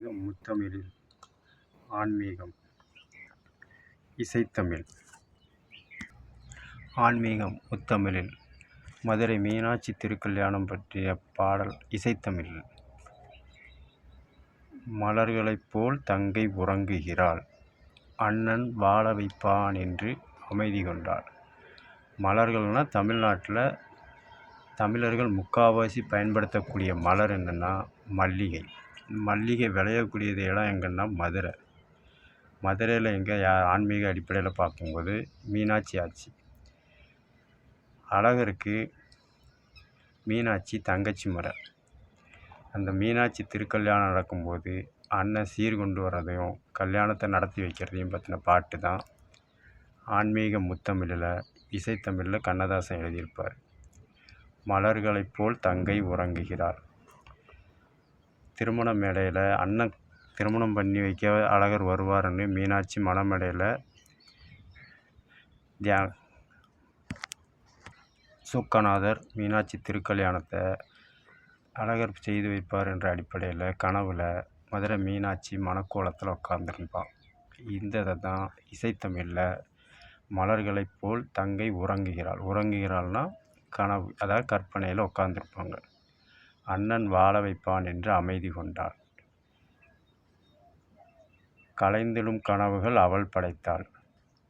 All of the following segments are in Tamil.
முத்தமிழில் ஆன்மீகம். இசைத்தமிழ். ஆன்மீகம் முத்தமிழில் மதுரை மீனாட்சி திருக்கல்யாணம் பற்றிய பாடல். இசைத்தமிழில் மலர்களைப் போல் தங்கை உறங்குகிறாள், அண்ணன் வாழ வைப்பான் என்று அமைதி கொண்டாள். மலர்கள்னால் தமிழ்நாட்டில் தமிழர்கள் முக்கால்வாசி பயன்படுத்தக்கூடிய மலர் என்னென்னா மல்லிகை. மல்லிகை விளையக்கூடியது இடம் எங்கன்னா மதுரை. மதுரையில் எங்கே ஆன்மீக அடிப்படையில் பார்க்கும்போது மீனாட்சி ஆட்சி. அழகருக்கு மீனாட்சி தங்கச்சி முறை. அந்த மீனாட்சி திருக்கல்யாணம் நடக்கும்போது அண்ணன் சீர் கொண்டு வர்றதையும் கல்யாணத்தை நடத்தி வைக்கிறதையும் பற்றின பாட்டு தான் ஆன்மீக முத்தமிழில் இசைத்தமிழில் கண்ணதாசன் எழுதியிருப்பார். மலர்களைப் போல் தங்கை உறங்குகிறாள். திருமண மேடையில் அண்ணன் திருமணம் பண்ணி வைக்க அழகர் வருவார்னு மீனாட்சி மணமேடையில் சொக்கநாதர் மீனாட்சி திருக்கல்யாணத்தை அழகர் செய்து வைப்பார் என்ற அடிப்படையில் கனவில் மதுரை மீனாட்சி மணக்கோலத்தில் உட்காந்துருப்பான். இந்த இதை தான் இசைத்தமிழில் மலர்களைப் போல் தங்கை உறங்குகிறாள். உறங்குகிறாள்னால் கனவு, அதாவது கற்பனையில் உட்காந்துருப்பாங்க. அண்ணன் வாழ வைப்பான் என்று அமைதி கொண்டாள். கலைந்திடும் கனவுகள் அவள் படைத்தாள்.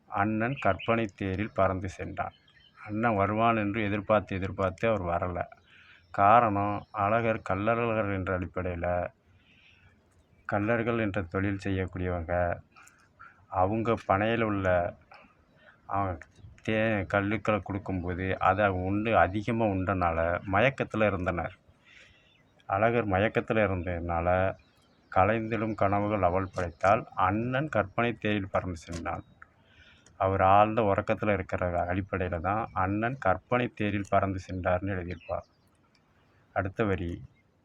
அண்ணன் கற்பனை தேரில் பறந்து சென்றான். அண்ணன் வருவான் என்று எதிர்பார்த்து அவர் வரலை. காரணம், அழகர் கள்ளழகர் என்ற அடிப்படையில் கள்ளர்கள் என்ற தொழில் செய்யக்கூடியவங்க. அவங்க பனையில் உள்ள கல்லுக்களை கொடுக்கும்போது அதை அதிகமாக உண்டனால மயக்கத்தில் இருந்தனர். அழகர் மயக்கத்தில் இருந்ததுனால கலைந்திடும் கனவுகள் அவள் படைத்தால் அண்ணன் கற்பனை தேரில் பறந்து சென்றான். அவர் ஆழ்ந்த உறக்கத்தில் இருக்கிற அடிப்படையில் தான் அண்ணன் கற்பனை தேரில் பறந்து சென்றார்னு எழுதியிருப்பார். அடுத்த வரி,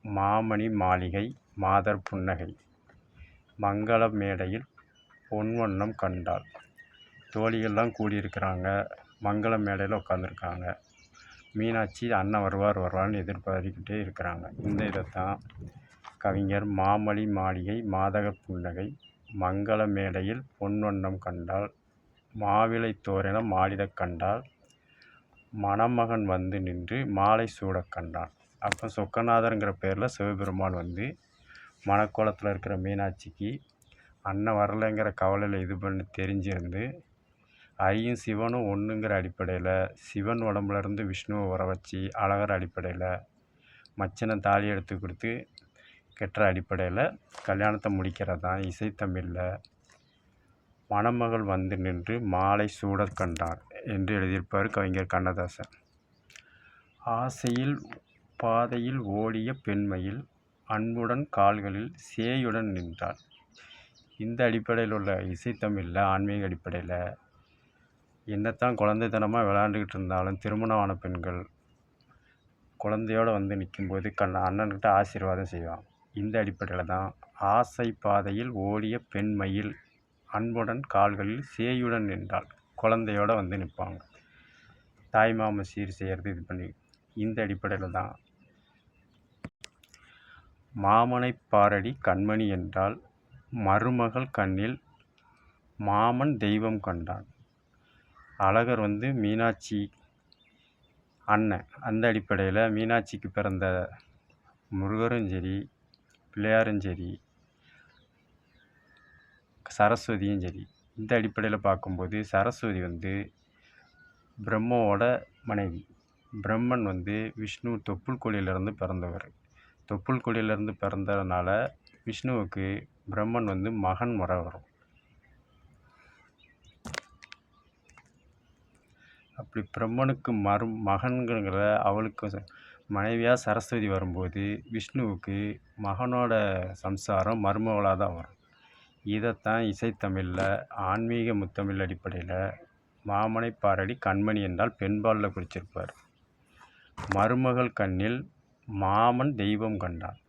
மாமணி மாளிகை மாதர் புன்னகை மங்கள மேடையில் பொன்வண்ணம் கண்டாள். தோழிகள்லாம் கூடியிருக்கிறாங்க, மங்கள மேடையில் உட்காந்துருக்காங்க. மீனாட்சி அண்ணன் வருவார்னு எதிர்பார்த்துக்கிட்டே இருக்கிறாங்க. இந்த இதைத்தான் கவிஞர் மாமணி மாளிகை மாதக புன்னகை மங்கள மேடையில் பொன்வண்ணம் கண்டால், மாவிலை தோரண மாளிடக் கண்டால், மணமகன் வந்து நின்று மாலை சூடக் கண்டான். அப்போ சொக்கநாதருங்கிற பேரில் சிவபெருமான் வந்து மணக்கோலத்தில் இருக்கிற மீனாட்சிக்கு அண்ணன் வரலைங்கிற கவலையில் இது பண்ணி தெரிஞ்சிருந்து ஐயும் சிவனும் ஒன்றுங்கிற அடிப்படையில் சிவன் உடம்புலேருந்து விஷ்ணுவை வர வச்சு அழகர் அடிப்படையில் மச்சனை தாலி எடுத்து கொடுத்து கெட்டுற அடிப்படையில் கல்யாணத்தை முடிக்கிறது தான் இசைத்தமிழில் மணமகள் வந்து நின்று மாலை சூடக் கண்டார் என்று எழுதியிருப்பார் கவிஞர் கண்ணதாசன். ஆசையில் பாதையில் ஓடிய பெண்மையில் அன்புடன் கால்களில் சேயுடன் நின்றாள். இந்த அடிப்படையில் உள்ள இசைத்தமிழில் ஆன்மீக அடிப்படையில் என்னத்தான் குழந்தைத்தனமாக விளையாண்டுக்கிட்டு இருந்தாலும் திருமணமான பெண்கள் குழந்தையோடு வந்து நிற்கும்போது அண்ணன்கிட்ட ஆசீர்வாதம் செய்வாங்க. இந்த அடிப்படையில் தான் ஆசை பாதையில் ஓடிய பெண்மையில் அன்புடன் கால்களில் சேயுடன் நின்றாள். குழந்தையோடு வந்து நிற்பாங்க. தாய்மாமன் சீர் செய்கிறது இது பண்ணி. இந்த அடிப்படையில் தான் மாமனை பாரடி கண்மணி என்றால் மருமகள் கண்ணில் மாமன் தெய்வம் கண்டான். அழகர் வந்து மீனாட்சி அண்ணன். அந்த அடிப்படையில் மீனாட்சிக்கு பிறந்த முருகரும் சரி, பிள்ளையாரும் சரி, சரஸ்வதியும் சரி. இந்த அடிப்படையில் பார்க்கும்போது சரஸ்வதி வந்து பிரம்மாவோட மனைவி. பிரம்மன் வந்து விஷ்ணு தொப்புள் கொடியிலிருந்து பிறந்தவர். தொப்புள் கொடியிலிருந்து பிறந்ததுனால விஷ்ணுவுக்கு பிரம்மன் வந்து மகன் முறை வரும். அப்படி பிரம்மனுக்கு மகன்கிற அவளுக்கு மனைவியாக சரஸ்வதி வரும்போது விஷ்ணுவுக்கு மகனோட சம்சாரம் மருமகளாக தான் வரும். இதைத்தான் இசைத்தமிழில் ஆன்மீக முத்தமிழ் அடிப்படையில் மாமனை பாரடி கண்மணி என்றால் பெண்பாலில் குறிச்சிருப்பார். மருமகள் கண்ணில் மாமன் தெய்வம் கண்டான்.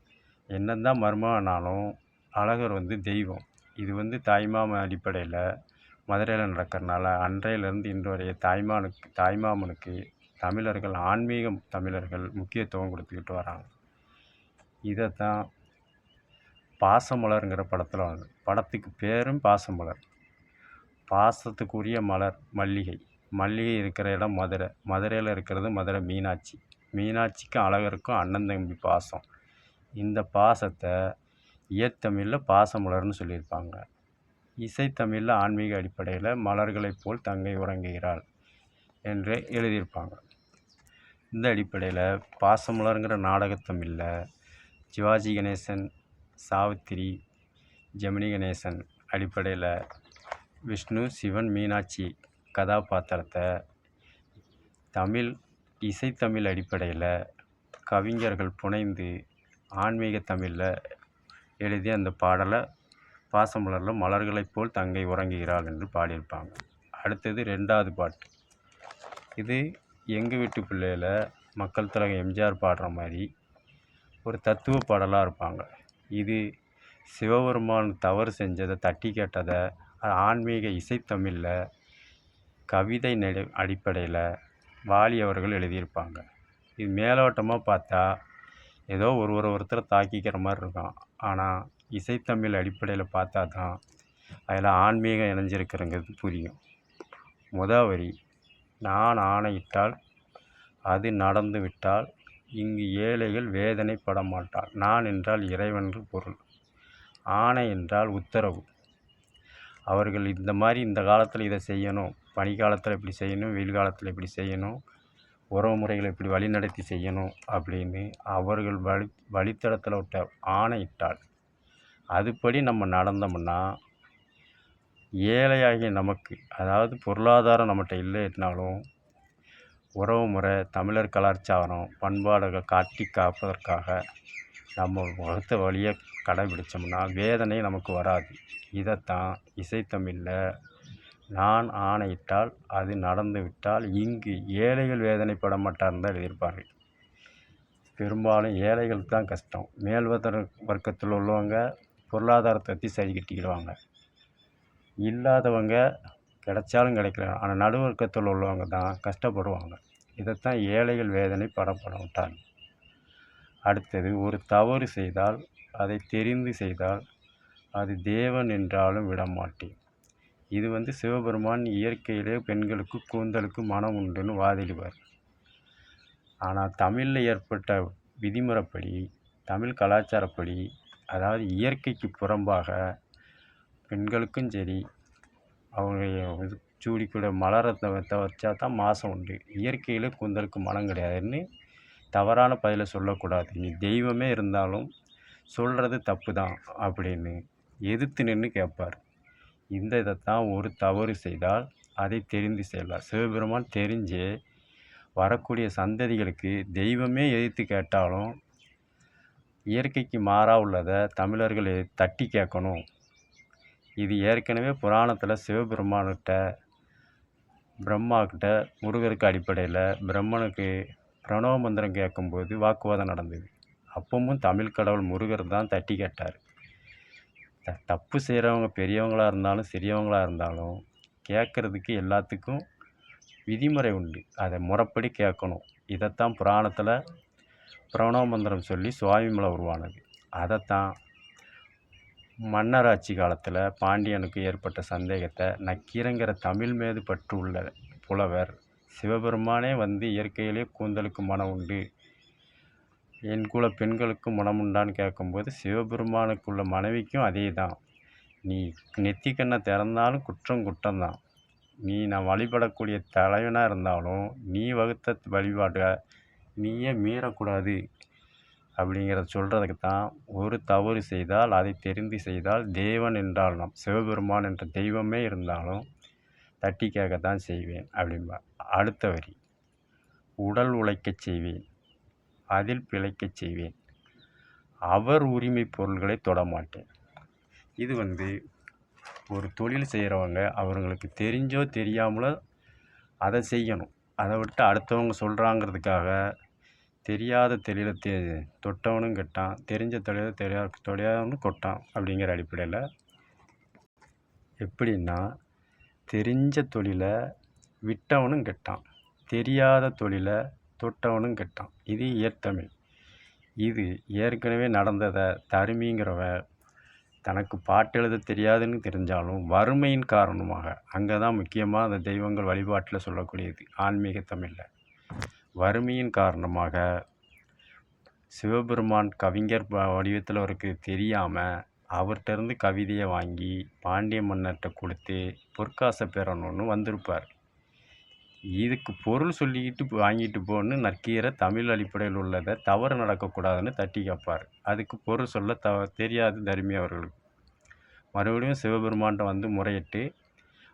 என்னதான் மருமகனாலும் அழகர் வந்து தெய்வம். இது வந்து தாய்மாமன் அடிப்படையில் மதுரையில் நடக்கிறனால அன்றையிலிருந்து இன்று வரைய தாய்மாமனுக்கு தமிழர்கள் முக்கியத்துவம் கொடுத்துக்கிட்டு வராங்க. இதைத்தான் பாசமலர்ங்கிற படத்தில் வந்து படத்துக்கு பேரும் பாசமலர். பாசத்துக்குரிய மலர் மல்லிகை. மல்லிகை இருக்கிற இடம் மதுரை. மதுரையில் இருக்கிறது மதுரை மீனாட்சி. மீனாட்சிக்கும் அழகருக்கும் அண்ணன் தம்பி பாசம். இந்த பாசத்தை இயற்தமிழில் பாசமலர்னு சொல்லியிருப்பாங்க. இசைத்தமிழில் ஆன்மீக அடிப்படையில் மலர்களைப் போல் தங்கை உறங்குகிறாள் என்று எழுதியிருப்பாங்க. இந்த அடிப்படையில் பாசமலருங்கிற நாடகத்தமிழில் சிவாஜி கணேசன், சாவித்திரி, ஜெமினி கணேசன் அடிப்படையில் விஷ்ணு, சிவன், மீனாட்சி கதாபாத்திரத்தை இசைத்தமிழ் அடிப்படையில் கவிஞர்கள் புனைந்து ஆன்மீக தமிழில் எழுதி அந்த பாடலை பாசமலரில் மலர்களைப் போல் தங்கை உறங்குகிறாள் என்று பாடியிருப்பாங்க. அடுத்தது 2வது பாட்டு. இது எங்கள் வீட்டு பிள்ளையில் மக்கள் தலைவர் எம்ஜிஆர் பாடுற மாதிரி ஒரு தத்துவ பாடலாக இருப்பாங்க. இது சிவபெருமான் தவறு செஞ்சதை தட்டி கேட்டதை ஆன்மீக இசைத்தமிழில் கவிதை அடிப்படையில் வாலி அவர்கள் எழுதியிருப்பாங்க. இது மேலோட்டமாக பார்த்தா ஏதோ ஒருத்தரை தாக்கிக்கிற மாதிரி இருக்கும். ஆனால் இசைத்தமிழ் அடிப்படையில் பார்த்தா தான் அதில் ஆன்மீகம் இணைஞ்சிருக்கிறங்கிறது புரியும். வரி, நான் ஆணையிட்டால் அது நடந்து விட்டால் இங்கு ஏழைகள் வேதனைப்பட மாட்டாள். நான் என்றால் இறைவன் பொருள். ஆணை என்றால் உத்தரவு. அவர்கள் இந்த மாதிரி இந்த காலத்தில் இதை செய்யணும், பனிக்காலத்தில் இப்படி செய்யணும், வெயில் காலத்தில் இப்படி செய்யணும், உறவு முறைகளை இப்படி வழிநடத்தி செய்யணும் அப்படின்னு அவர்கள் வழித்தடத்தில் விட்ட ஆணையிட்டால் அதுபடி நம்ம நடந்தோம்னா ஏழையாகிய நமக்கு, அதாவது பொருளாதாரம் நம்மகிட்ட இல்லைனாலும் உறவு முறை, தமிழர் கலாச்சாரம், பண்பாடுகள் காட்டி காப்பதற்காக நம்ம வகுத்த வழியை கடைபிடிச்சோம்னா வேதனை நமக்கு வராது. இதைத்தான் இசைத்தமிழில் நான் ஆணையிட்டால் அது நடந்து விட்டால் இங்கு ஏழைகள் வேதனைப்பட மாட்டார்னு தான் எழுதியிருப்பார்கள். பெரும்பாலும் ஏழைகளுக்கு தான் கஷ்டம். வர்க்கத்தில் உள்ளவங்க பொருளாதாரத்தை பற்றி சரி கட்டிக்கிடுவாங்க. இல்லாதவங்க கிடைச்சாலும் கிடைக்கலாம், ஆனால் நடுவர்க்கத்தில் உள்ளவங்க தான் கஷ்டப்படுவாங்க. இதைத்தான் ஏழைகள் வேதனை படப்பட விட்டாங்க. அடுத்தது, ஒரு தவறு செய்தால் அதை தெரிந்து செய்தால் அது தேவன் என்றாலும் விடமாட்டேன். இது சிவபெருமான் இயற்கையிலே பெண்களுக்கு கூந்தலுக்கு மனம் உண்டுன்னு வாதிடுவார். ஆனால் தமிழில் ஏற்பட்ட விதிமுறைப்படி, தமிழ் கலாச்சாரப்படி, அதாவது இயற்கைக்கு புறம்பாக பெண்களுக்கும் சரி அவங்க சூடிக்கூட மலரத்தை வச்சா தான் மாதம் உண்டு, இயற்கையில் கூந்தலுக்கு மனம் கிடையாதுன்னு தவறான பதிலை சொல்லக்கூடாது. நீ தெய்வமே இருந்தாலும் சொல்கிறது தப்பு தான் அப்படின்னு எதிர்த்து நின்று கேட்பார். இதைத்தான் ஒரு தவறு செய்தால் அதை தெரிந்து செய்யலாம். சிவபெருமான் தெரிஞ்சே வரக்கூடிய சந்ததிகளுக்கு தெய்வமே எதிர்த்து கேட்டாலும் இயற்கைக்கு மாறாக உள்ளதை தமிழர்கள் தட்டி கேட்கணும். இது ஏற்கனவே புராணத்தில் சிவபெருமான்கிட்ட, பிரம்மாக்கிட்ட, முருகருக்கு அடிப்படையில் பிரம்மனுக்கு பிரணவ மந்திரம் கேட்கும்போது வாக்குவாதம் நடந்தது. அப்பவும் தமிழ் கடவுள் முருகர் தான் தட்டி கேட்டார். தப்பு செய்கிறவங்க பெரியவங்களாக இருந்தாலும் சிறியவங்களாக இருந்தாலும் கேட்குறதுக்கு எல்லாத்துக்கும் விதிமுறை உண்டு, அதை முறைப்படி கேட்கணும். இதைத்தான் புராணத்தில் பிரணவ மந்திரம் சொல்லி சுவாமிமலை உருவானது. அதைத்தான் மன்னராட்சி காலத்தில் பாண்டியனுக்கு ஏற்பட்ட சந்தேகத்தை நக்கீரங்கிற தமிழ் மீது பற்று உள்ள புலவர் சிவபெருமானே இயற்கையிலே கூந்தலுக்கு மனம் உண்டு, என் குல பெண்களுக்கு மனம் உண்டான்னு கேட்கும்போது சிவபெருமானுக்குள்ள மனைவிக்கும் அதே தான். நீ நெத்திக்கண்ணை திறந்தாலும் குற்றம்தான். நான் வழிபடக்கூடிய தலைவனாக இருந்தாலும் நீ வகுத்த வழிபாட்டை நீயே மீறக்கூடாது அப்படிங்கிறத சொல்கிறதுக்கு தான் ஒரு தவறு செய்தால் அதை தெரிந்து செய்தால் தேவன் என்றால் நாம் சிவபெருமான் என்ற தெய்வமே இருந்தாலும் தட்டி கேட்கத்தான் செய்வேன் அப்படின்பா. அடுத்த வரி, உடல் உழைக்கச் செய்வேன், அதில் பிழைக்கச் செய்வேன், அவர் உரிமை பொருள்களை தொடமாட்டேன். இது ஒரு தொழில் செய்கிறவங்க அவங்களுக்கு தெரிஞ்சோ தெரியாமலோ அதை செய்யணும். அதை விட்டு அடுத்தவங்க சொல்கிறாங்கிறதுக்காக தெரியாத தொழிலை தொட்டவனும் கெட்டான், தெரிஞ்ச தொழிலை தெரியாதவனும் கொட்டான் அப்படிங்கிற அடிப்படையில். எப்படின்னா, தெரிஞ்ச தொழிலை விட்டவனும் கெட்டான், தெரியாத தொழிலை தொட்டவனும் கெட்டான். இது இயற்தமிழ். இது ஏற்கனவே நடந்ததை தருமிங்கிறவன் தனக்கு பாட்டு எழுத தெரியாதுன்னு தெரிஞ்சாலும் வறுமையின் காரணமாக அங்கே தான் முக்கியமாக அந்த தெய்வங்கள் வழிபாட்டில் சொல்லக்கூடியது ஆன்மீக தமிழில். வறுமையின் காரணமாக சிவபெருமான் கவிஞர் வடிவத்தில் அவருக்கு தெரியாமல் அவர்கிட்டருந்து கவிதையை வாங்கி பாண்டிய மன்னர்கிட்ட கொடுத்து பொற்காசை பெறணும்னு வந்திருப்பார். இதுக்கு பொருள் சொல்லிக்கிட்டு வாங்கிட்டு போன்னு நக்கீரை தமிழ் அடிப்படையில் உள்ளதை தவறு நடக்கக்கூடாதுன்னு தட்டி கேட்பார். அதுக்கு பொருள் சொல்ல தெரியாது தருமி அவர்களுக்கு. மறுபடியும் சிவபெருமான்கிட்ட வந்து முறையிட்டு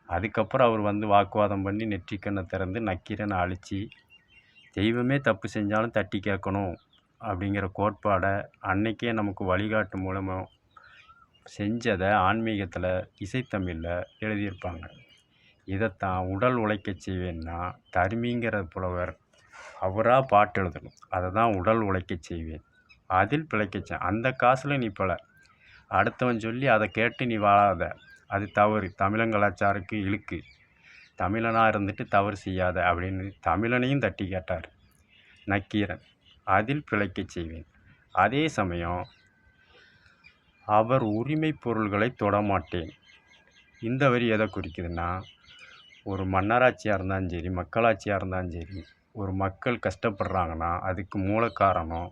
அதுக்கப்புறம் அவர் வந்து வாக்குவாதம் பண்ணி நெற்றிக்கண்ணை திறந்து நக்கீரனை அழித்து தெய்வமே தப்பு செஞ்சாலும் தட்டி கேட்கணும் அப்படிங்கிற கோட்பாடை அன்னைக்கே நமக்கு வழிகாட்டு மூலமாக செஞ்சதை ஆன்மீகத்தில் இசைத்தமிழில் எழுதியிருப்பாங்க. இதைத்தான் உடல் உழைக்க செய்வேன்னா தருமிங்கிற புலவர் அவராக பாட்டு எழுதணும். அதை தான் உடல் உழைக்க செய்வேன், அதில் பிழைக்க அந்த காசில் நீ பல அடுத்தவன் சொல்லி அதை கேட்டு நீ வாழாத, அது தவறு, தமிழங்கலாச்சாருக்கு இழுக்கு, தமிழனாக இருந்துட்டு தவறு செய்யாத அப்படின்னு தமிழனையும் தட்டி கேட்டார் நக்கீரன். அதில் பிழைக்க செய்வேன். அதே சமயம் அவர் உரிமை பொருள்களை தொடமாட்டேன். இந்த வரி எதை குறிக்குதுன்னா, ஒரு மன்னராட்சியாக இருந்தாலும் சரி மக்களாட்சியாக இருந்தாலும் சரி ஒரு மக்கள் கஷ்டப்படுறாங்கன்னா அதுக்கு மூல காரணம்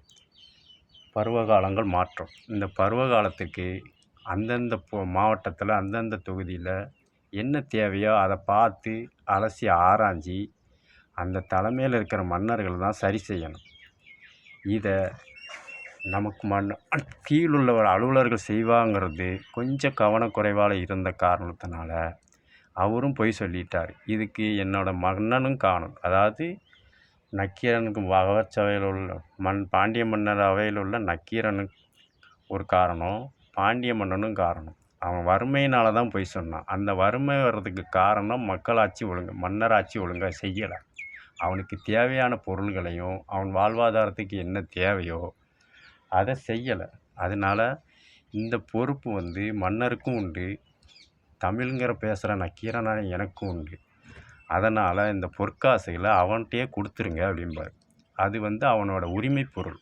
பருவகாலங்கள் மாற்றம். இந்த பருவகாலத்துக்கு அந்தந்த மாவட்டத்தில் அந்தந்த தொகுதியில் என்ன தேவையோ அதை பார்த்து அலசி ஆராய்ஞ்சி அந்த தலைமையில் இருக்கிற மன்னர்கள் தான் சரி செய்யணும். இதை நமக்கு கீழுள்ள அலுவலர்கள் செய்வாங்கிறது கொஞ்சம் கவனக்குறைவால் இருந்த காரணத்தினால அவரும் பொய் சொல்லிட்டார். இதுக்கு என்னோட மன்னனும் காணும், அதாவது நக்கீரனுக்கு அவையில் உள்ள பாண்டிய மன்னர் அவையில் உள்ள நக்கீரனுக்கு ஒரு காரணம், பாண்டிய மன்னனும் காரணம். அவன் வறுமையினால தான் பொய் சொன்னான். அந்த வறுமை வர்றதுக்கு காரணம் மக்களாட்சி மன்னராட்சி ஒழுங்காக செய்யலை. அவனுக்கு தேவையான பொருள்களையும் அவன் வாழ்வாதாரத்துக்கு என்ன தேவையோ அதை செய்யலை. அதனால் இந்த பொறுப்பு வந்து மன்னருக்கும் உண்டு, தமிழ்ங்கிற பேசுகிற நக்கீரனான எனக்கும் உண்டு. அதனால் இந்த பொற்காசுகளை அவன்கிட்டயே கொடுத்துருங்க அப்படிம்பார். அது வந்து அவனோட உரிமை பொருள்.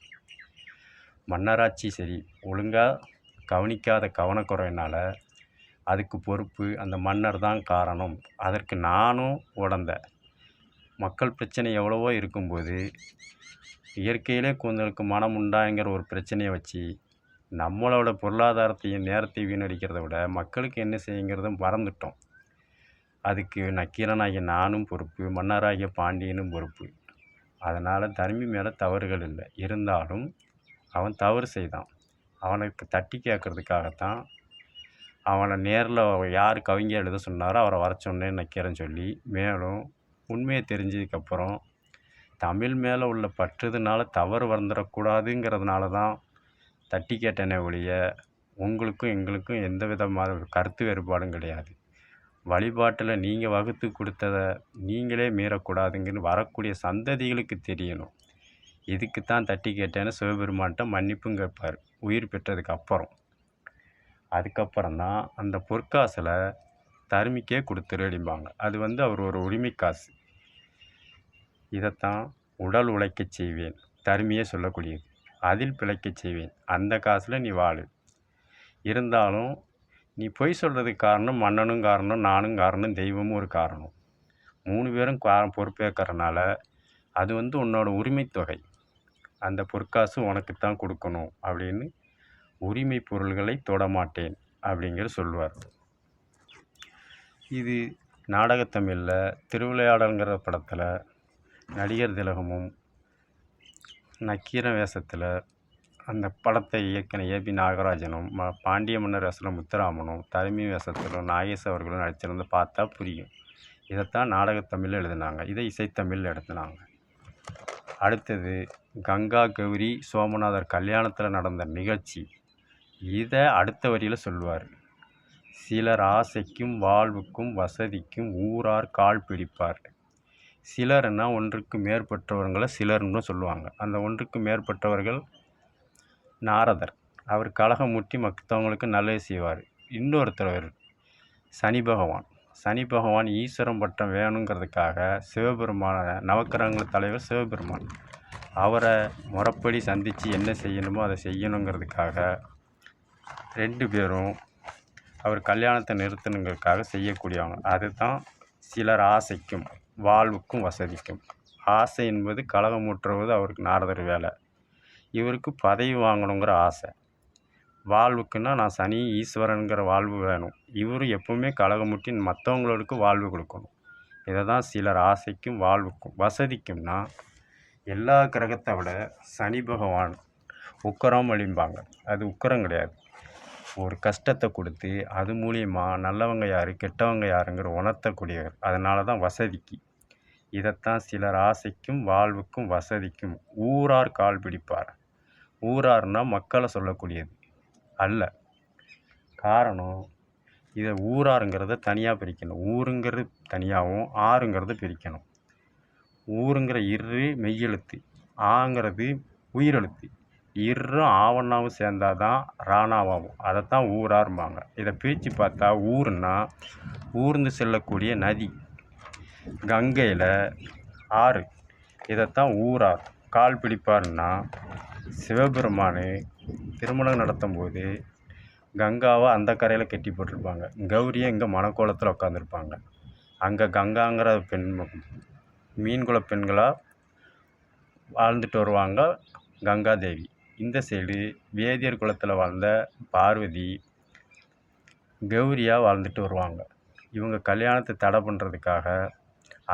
மன்னராட்சி சரி ஒழுங்காக கவனிக்காத கவனக்குறையினால் அதுக்கு பொறுப்பு அந்த மன்னர் தான் காரணம். அதற்கு நானும் உடந்த மக்கள் பிரச்சனை எவ்வளவோ இருக்கும்போது இயற்கையிலே கொஞ்சங்களுக்கு மனம் உண்டாங்கிற ஒரு பிரச்சனையை வச்சு நம்மளோட பொருளாதாரத்தையும் நேரத்தை வீணடிக்கிறத விட மக்களுக்கு என்ன செய்யுங்கிறத மறந்துட்டோம். அதுக்கு நக்கீரனாகிய நானும் பொறுப்பு, மன்னராகிய பாண்டியனும் பொறுப்பு. அதனால் தருமி மேலே தவறுகள் இல்லை, இருந்தாலும் அவன் தவறு செய்தான். அவனுக்கு தட்டி கேட்கறதுக்காகத்தான் அவனை நேரில் யார் கவிஞர் எழுத சொன்னாரோ அவரை வர சொன்னேன்னு நக்கீரன் சொல்லி, மேலும் உண்மையை தெரிஞ்சதுக்கப்புறம் தமிழ் மேலே உள்ள பற்றுதுனால தவறு வந்துடக்கூடாதுங்கிறதுனால தான் தட்டி கேட்டேனே ஒழிய உங்களுக்கும் எங்களுக்கும் எந்த விதமான கருத்து வேறுபாடும் கிடையாது. வழிபாட்டில் நீங்கள் வகுத்து கொடுத்ததை நீங்களே மீறக்கூடாதுங்கன்னு வரக்கூடிய சந்ததிகளுக்கு தெரியணும். இதுக்கு தான் தட்டி கேட்டேன்னு சிவபெருமான்கிட்ட மன்னிப்பும் கேட்பார் உயிர் பெற்றதுக்கு அப்புறம். அதுக்கப்புறம் தான் அந்த பொற்காசில் தருமிக்கே கொடுத்துரு அப்படிம்பாங்க. அது வந்து அவர் ஒரு உரிமை காசு. இதைத்தான் உடல் உழைக்க செய்வேன் தருமியே சொல்லக்கூடியது. அதில் பிழைக்க செய்வேன், அந்த காசில் நீ வாழு. இருந்தாலும் நீ பொய் சொல்கிறதுக்கு காரணம் மன்னனும் காரணம், நானும் காரணம், தெய்வமும் ஒரு காரணம். 3 பேரும் பொறுப்பேற்கிறனால அது வந்து உன்னோட உரிமை தொகை. அந்த பொற்காசு உனக்குத்தான் கொடுக்கணும் அப்படின்னு உரிமை பொருள்களை தொடமாட்டேன் அப்படிங்கிற சொல்லுவார். இது நாடகத்தமிழில் திருவிளையாடல்ங்கிற படத்தில் நடிகர் திலகமும் நக்கீரன் வேஷத்தில் அந்த படத்தை இயக்கின ஏபி நாகராஜனும் பாண்டிய மன்னர் வேஷத்தில் முத்துராமனும் தருமி வேஷத்தில் நாகேஷ் அவர்களும் நடிச்சிருந்து பார்த்தா புரியும். இதைத்தான் நாடகத்தமிழில் எழுதினாங்க, இதை இசைத்தமிழில் எடுத்தினாங்க. அடுத்தது கங்கா கௌரி சோமநாதர் கல்யாணத்தில் நடந்த நிகழ்ச்சி. இதை அடுத்த வரியில் சொல்லுவார். சிலர் ஆசைக்கும் வாழ்வுக்கும் வசதிக்கும் ஊரார் கால் பிடிப்பார். சிலர்னா ஒன்றுக்கு மேற்பட்டவர்களை சிலர்னு சொல்லுவாங்க. அந்த ஒன்றுக்கு மேற்பட்டவர்கள் நாரதர், அவர் கலகம் முட்டி மற்றவங்களுக்கு நல்லது செய்வார். இன்னொருத்தர் சனி பகவான். சனி பகவான் ஈஸ்வரம் பட்டம் வேணுங்கிறதுக்காக சிவபெருமான நவக்கிரகங்கள் தலைவர் சிவபெருமான் அவரை முறைப்படி சந்தித்து என்ன செய்யணுமோ அதை செய்யணுங்கிறதுக்காக 2 பேரும் அவர் கல்யாணத்தை நிறுத்தணுங்கிறதுக்காக செய்யக்கூடியவங்க. அதுதான் சிலர் ஆசைக்கும் வாழ்வுக்கும் வசதிக்கும். ஆசை என்பது கலகமுற்றுவது அவருக்கு நாரதர் வேலை. இவருக்கு பதவி வாங்கணுங்கிற ஆசை. வாழ்வுக்குன்னா நான் சனி ஈஸ்வரனுங்கிற வாழ்வு வேணும். இவரும் எப்பவுமே கலகமுட்டி மற்றவங்களுக்கு வாழ்வு கொடுக்கணும். இதை தான் சிலர் ஆசைக்கும் வாழ்வுக்கும். வசதிக்கும்னா எல்லா கிரகத்தை விட சனி பகவான் உக்கரம் அழிம்பாங்க. அது உக்கரம் கிடையாது. ஒரு கஷ்டத்தை கொடுத்து அது மூலியமா நல்லவங்க யார் கெட்டவங்க யாருங்கிற உணர்த்தக்கூடியவர். அதனால தான் வசதிக்கு. இதைத்தான் சிலர் ஆசைக்கும் வாழ்வுக்கும் வசதிக்கும் ஊரார் கால் பிடிப்பார். ஊரார்னா மக்களை சொல்லக்கூடியது அல்ல. காரணம், இதை ஊராருங்கிறத தனியாக பிரிக்கணும். ஊருங்கிறது தனியாகவும் ஆறுங்கிறது பிரிக்கணும். ஊருங்கிற இரு மெய்யெழுத்து, ஆங்கிறது உயிரெழுத்து. இரும் ஆவண்ணாவும் சேர்ந்தால் தான் ராணாவாகும். அதைத்தான் ஊராரும்பாங்க. இதை பிரித்து பார்த்தா ஊருன்னா ஊர்ந்து செல்லக்கூடிய நதி, கங்கையில் ஆறு. இதைத்தான் ஊரார். கால் பிடிப்பார்னா சிவபெருமான் திருமணம் நடத்தும் போது கங்காவை அந்த கரையில் கட்டி போட்டிருப்பாங்க. கௌரியை இங்கே மணக்கோலத்தில் உட்காந்துருப்பாங்க. அங்கே கங்காங்கிற பெண் மீன்குல பெண்களாக வாழ்ந்துட்டு வருவாங்க கங்காதேவி. இந்த சைடு வேதியர் குலத்தில் வாழ்ந்த பார்வதி கௌரியாக வாழ்ந்துட்டு வருவாங்க. இவங்க கல்யாணத்தை தடை பண்ணுறதுக்காக,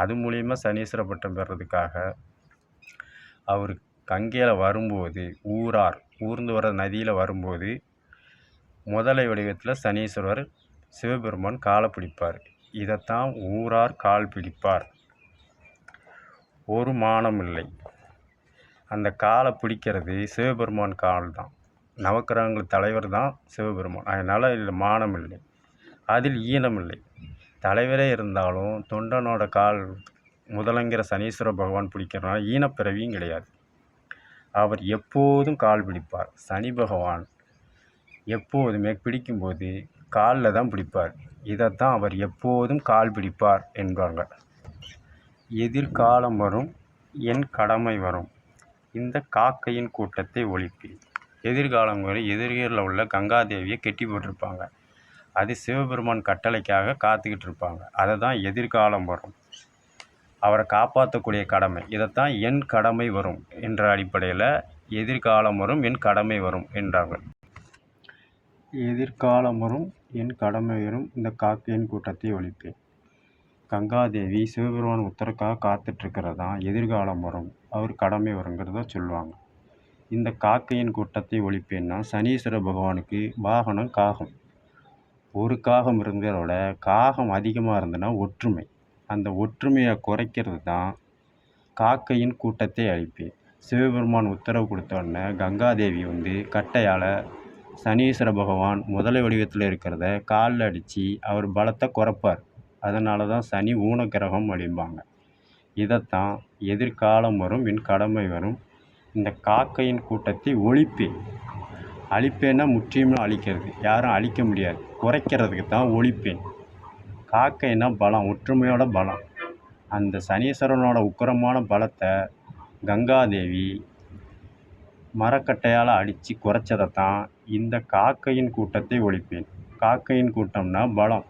அது மூலிமா சனீஸ்வர பட்டம் பெறதுக்காக அவர் கங்கையில் வரும்போது ஊரார் ஊர்ந்து வர நதியில் வரும்போது முதலை வடிவத்தில் சனீஸ்வரர் சிவபெருமான் காலை பிடிப்பார். இதைத்தான் ஊரார் கால் பிடிப்பார். ஒரு மானம் இல்லை. அந்த காலை பிடிக்கிறது சிவபெருமான் கால் தான். நவக்கிரகங்கள் தலைவர் தான் சிவபெருமான். அதனால் இதில் மானம் இல்லை, அதில் ஈனம் இல்லை. தலைவரே இருந்தாலும் தொண்டனோட கால் முதலங்கிற சனீஸ்வர பகவான் பிடிக்கிறனால ஈனப்பிறவியும் கிடையாது. அவர் எப்போதும் கால் பிடிப்பார். சனி பகவான் எப்போதுமே பிடிக்கும்போது காலில் தான் பிடிப்பார். இதைத்தான் அவர் எப்போதும் கால் பிடிப்பார் என்பாங்க. எதிர்காலம் வரும், என் கடமை வரும், இந்த காக்கையின் கூட்டத்தை ஒழிப்பேன். எதிர்காலம் வரை எதிரிகளில் உள்ள கங்காதேவியை கெட்டி போட்டிருப்பாங்க. அது சிவபெருமான் கட்டளைக்காக காத்துக்கிட்டு இருப்பாங்க. அதை தான் எதிர்காலம் வரும், அவரை காப்பாற்றக்கூடிய கடமை. இதைத்தான் என் கடமை வரும் என்ற அடிப்படையில் எதிர்காலம் வரும், என் கடமை வரும் என்றார்கள். எதிர்காலம் வரும், என் கடமை வரும், இந்த காக்கையின் கூட்டத்தை ஒழிப்பேன். கங்காதேவி சிவபெருமான் உத்தரக்காக காத்துட்ருக்கிறதான் எதிர்காலம் வரும், அவர் கடமை வருங்கிறத சொல்லுவாங்க. இந்த காக்கையின் கூட்டத்தை ஒழிப்பேன்னா சனீஸ்வர பகவானுக்கு வாகனம் காகம். ஒரு காகம் இருந்ததோட காகம் அதிகமாக இருந்ததுன்னா ஒற்றுமை. அந்த ஒற்றுமையை குறைக்கிறது தான் காக்கையின் கூட்டத்தை அழிப்பேன். சிவபெருமான் உத்தரவு கொடுத்த உடனே கங்காதேவி கட்டையால் சனீஸ்வர பகவான் முதலை வடிவத்தில் இருக்கிறத காலில் அடித்து அவர் பலத்தை குறைப்பார். அதனால தான் சனி ஊனக்கிரகம் அழிம்பாங்க. இதைத்தான் எதிர்காலம் வரும், என் கடமை வரும், இந்த காக்கையின் கூட்டத்தை ஒழிப்பேன். அழிப்பேன்னா முற்றிலும் அழிக்கிறது, யாரும் அழிக்க முடியாது. குறைக்கிறதுக்கு தான் ஒழிப்பேன். காக்கைன்னா பலம், ஒற்றுமையோட பலம். அந்த சனீஸ்வரனோட உக்கிரமான பலத்தை கங்காதேவி மரக்கட்டையால் அடித்து குறைச்சதை தான் இந்த காக்கையின் கூட்டத்தை ஒழிப்பேன். காக்கையின் கூட்டம்னா பலம்.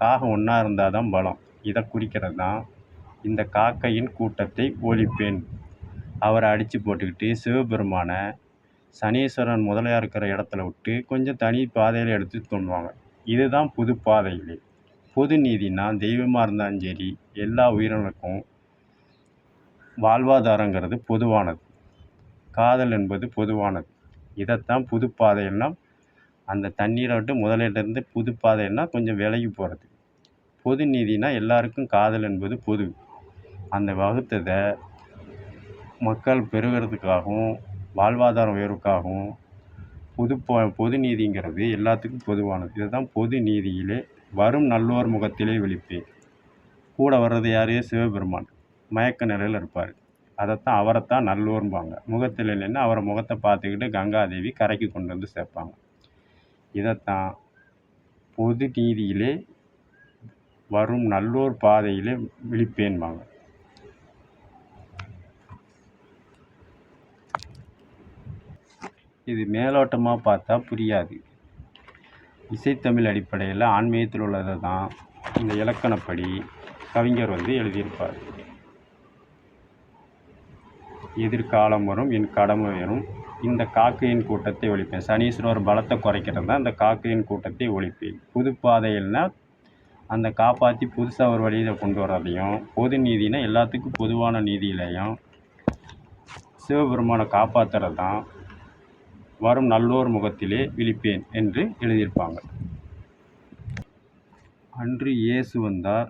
காகம் ஒன்றா இருந்தால் தான் பலம். இதை குறிக்கிறது தான் இந்த காக்கையின் கூட்டத்தை ஒழிப்பேன். அவரை அடித்து போட்டுக்கிட்டு சிவபெருமானை சனீஸ்வரன் முதலையாக இருக்கிற இடத்துல விட்டு கொஞ்சம் தனி பாதையில் எடுத்து கொண்டுவாங்க. இதுதான் புது பாதையிலே. பொது நீதினா தெய்வமாக இருந்தாலும் சரி, எல்லா உயிரினருக்கும் வாழ்வாதாரங்கிறது பொதுவானது. காதல் என்பது பொதுவானது. இதைத்தான் புது பாதைன்னா அந்த தண்ணீரை விட்டு முதலிலிருந்து புது பாதைன்னா கொஞ்சம் விலகி போகிறது. பொது நீதினா எல்லாருக்கும் காதல் என்பது பொது. அந்த வகுத்ததை மக்கள் பெறுகிறதுக்காகவும் வாழ்வாதார உயர்வுக்காகவும் பொது நீதிங்கிறது எல்லாத்துக்கும் பொதுவானது. இதுதான் பொது நீதியிலே வரும் நல்லோர் முகத்திலே விழிப்பேன். கூட வர்றது யார்? சிவபெருமான் மயக்க நிலையில் இருப்பார். அதைத்தான் அவரைத்தான் நல்லோர்பாங்க. முகத்தில் இல்லைன்னா அவரை முகத்தை பார்த்துக்கிட்டு கங்காதேவி கரைக்கு கொண்டு வந்து சேர்ப்பாங்க. இதைத்தான் பொது நீதியிலே வரும் நல்லோர் பாதையிலே விழிப்பேன்பாங்க. இது மேலோட்டமாக பார்த்தா புரியாது. இசைத்தமிழ் அடிப்படையில் ஆன்மீகத்தில் உள்ளதை தான் இந்த இலக்கணப்படி கவிஞர் எழுதியிருப்பார். எதிர்காலம் வரும் என் கடமை வரும் இந்த காக்கையின் கூட்டத்தை ஒழிப்பேன். சனீஸ்வரர் பலத்தை குறைக்கிறது தான் இந்த காக்கையின் கூட்டத்தை ஒழிப்பேன். புது பாதைகள்னா அந்த காப்பாற்றி புதுசாக ஒரு வழியில் கொண்டு வர்றதையும், பொது நீதினா எல்லாத்துக்கும் பொதுவான நீதியிலையும் சிவபெருமானை காப்பாற்றுறது தான் வரும் நல்லோர் முகத்திலே விழிப்பேன் என்று எழுதியிருப்பாங்க. அன்று இயேசு வந்தார்,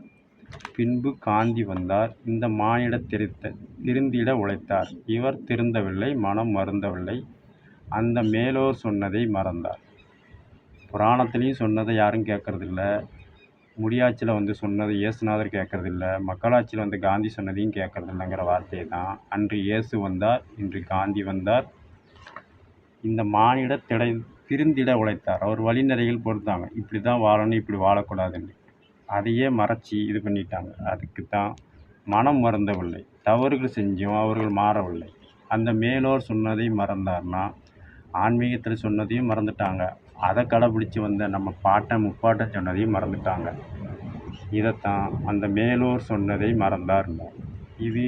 பின்பு காந்தி வந்தார், இந்த மானிட திருந்திட உழைத்தார். இவர் திருந்தவில்லை, மனம் மருந்தவில்லை, அந்த மேலோர் சொன்னதை மறந்தார். புராணத்துலேயும் சொன்னதை யாரும் கேட்கறதில்ல, முடியாட்சியில் சொன்னதை இயேசுநாதர் கேட்கறதில்ல, மக்களாட்சியில் காந்தி சொன்னதையும் கேட்கறதில்லைங்கிற வார்த்தையை தான் அன்று இயேசு வந்தார், இன்று காந்தி வந்தார், இந்த மானிட திருந்திட உழைத்தார். அவர் வழிநெறிகள் பொறுத்தாங்க, இப்படி தான் வாழணும், இப்படி வாழக்கூடாதுன்னு. அதையே மறைச்சி இது பண்ணிட்டாங்க. அதுக்கு தான் மனம் மறந்தவில்லை, தவறுகள் செஞ்சும் அவர்கள் மாறவில்லை. அந்த மேலோர் சொன்னதை மறந்தார்னா ஆன்மீகத்தில் சொன்னதையும் மறந்துட்டாங்க, அதை கடைப்பிடிச்சி வந்த நம்ம பாட்டன் முப்பாட்டன் சொன்னதையும் மறந்துட்டாங்க. இதைத்தான் அந்த மேலோர் சொன்னதை மறந்தார்னோம். இது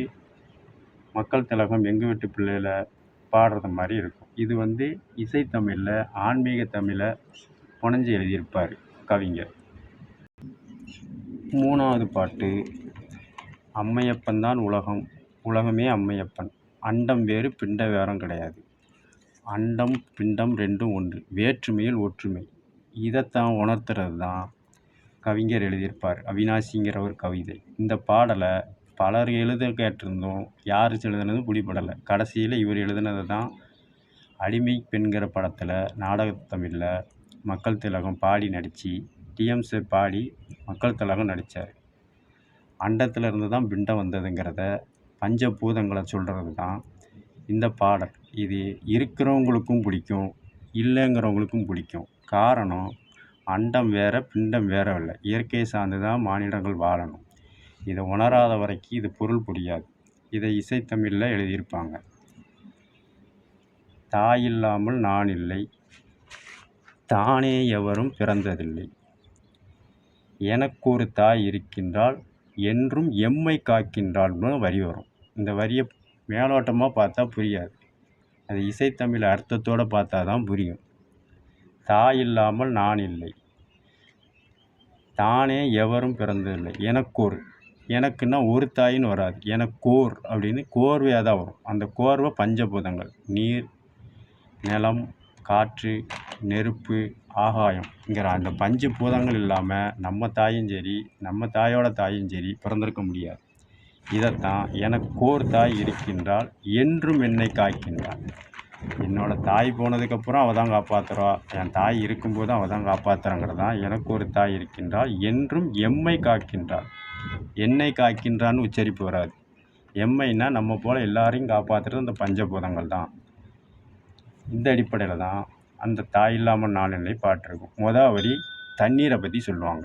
மக்கள் திலகம் எங்கள் வீட்டு பிள்ளையில பாடுறது மாதிரி இருக்கும். இது இசைத்தமிழில் ஆன்மீக தமிழை புனைஞ்சு எழுதியிருப்பார் கவிஞர். 3வது பாட்டு, அம்மையப்பன் தான் உலகம், உலகமே அம்மையப்பன், அண்டம் வேறு பிண்ட வேறம் கிடையாது, அண்டம் பிண்டம் ரெண்டும் ஒன்று, வேற்றுமையில் ஒற்றுமை. இதைத்தான் உணர்த்துறது தான் கவிஞர் எழுதியிருப்பார். அவினாசிங்கிற ஒரு கவிதை. இந்த பாடலை பலர் எழுத கேட்டிருந்தோம், யார் எழுதுனதும் பிடிபடலை. கடைசியில் இவர் எழுதுனது தான் அடிமை பெண்கிற படத்தில் நாடகத்தமிழில் மக்கள் திலகம் பாடி நடித்து டிஎம்சி பாடி மக்கள் திலகம் நடித்தார். அண்டத்தில் இருந்து தான் பிண்டம் வந்ததுங்கிறத பஞ்சபூதங்களை சொல்கிறது தான் இந்த பாடல். இது இருக்கிறவங்களுக்கும் பிடிக்கும், இல்லைங்கிறவங்களுக்கும் பிடிக்கும். காரணம், அண்டம் வேறு பிண்டம் வேற இல்லை, இயற்கையை சார்ந்து தான் மானிடங்கள் வாழணும். இதை உணராத வரைக்கும் இது பொருள் புரியாது. இதை இசைத்தமிழில் எழுதியிருப்பாங்க. தாயில்லாமல் நான் இல்லை, தானே எவரும் பிறந்ததில்லை, எனக்கு ஒரு தாய் இருக்கின்றாள், என்றும் எம்மை காக்கின்றாள்னு வரி வரும். இந்த வரியை மேலோட்டமாக பார்த்தா புரியாது, அது இசைத்தமிழ் அர்த்தத்தோடு பார்த்தா தான் புரியும். தாயில்லாமல் நான் இல்லை, தானே எவரும் பிறந்ததில்லை, எனக்குன்னா ஒரு தாயின்னு வராது, எனக்கோர் அப்படின்னு கோர்வையாக தான் வரும். அந்த கோர்வை பஞ்சபூதங்கள், நீர், நிலம், காற்று, நெருப்பு, ஆகாயம்ங்கிற அந்த பஞ்சபூதங்கள் இல்லாமல் நம்ம தாயும் சரி நம்ம தாயோட தாயும் சரி பிறந்திருக்க முடியாது. இதைத்தான் எனக்கோர் தாய் இருக்கின்றால் என்றும் என்னை காக்கின்றாள். என்னோடய தாய் போனதுக்கப்புறம் அவள் தான் காப்பாற்றுறா, என் தாய் இருக்கும்போது அவள் தான் காப்பாற்றுறாங்கிறது தான் எனக்கு ஒரு தாய் இருக்கின்றாள், என்றும் எம்மை காக்கின்றாள். என்னை காக்கின்றான்னு உச்சரிப்பு வராது. எம்மைன்னா நம்ம போல் எல்லாரையும் காப்பாற்றுறது அந்த பஞ்சபூதங்கள் தான். இந்த அடிப்படையில் தான் அந்த தாய் இல்லாமல் நாளில்லை பாட்டிருக்கும். வரி தண்ணீரை பற்றி சொல்லுவாங்க.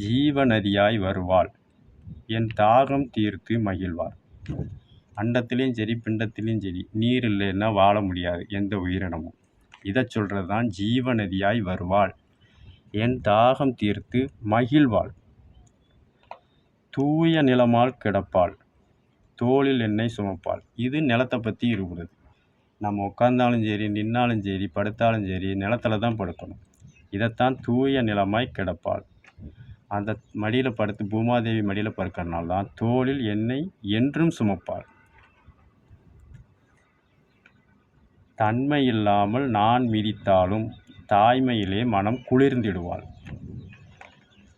ஜீவநதியாய் வருவாள், என் தாகம் தீர்த்து மகிழ்வார். அண்டத்துலேயும் சரி பிண்டத்துலேயும் சரி நீர் இல்லைன்னா வாழ முடியாது எந்த உயிரினமும். இதை சொல்கிறது தான் ஜீவநதியாய் வருவாள், என் தாகம் தீர்த்து மகிழ்வாள், தூய நிலமால் கிடப்பாள், தோளில் என்னை சுமப்பாள். இது நிலத்தை பற்றி இருக்கிறது. நம்ம உட்கார்ந்தாலும் சரி நின்னாலும் சரி படுத்தாலும் சரி நிலத்தில் தான் படுக்கணும். இதைத்தான் தூய நிலமாய் கிடப்பாள். அந்த மடியில் படுத்து பூமாதேவி மடியில் படுக்கிறனால தான் தோளில் என்னை என்றும் சுமப்பாள். தன்மை இல்லாமல் நான் மிதித்தாலும் தாய்மையிலே மனம் குளிர்ந்திடுவாள்.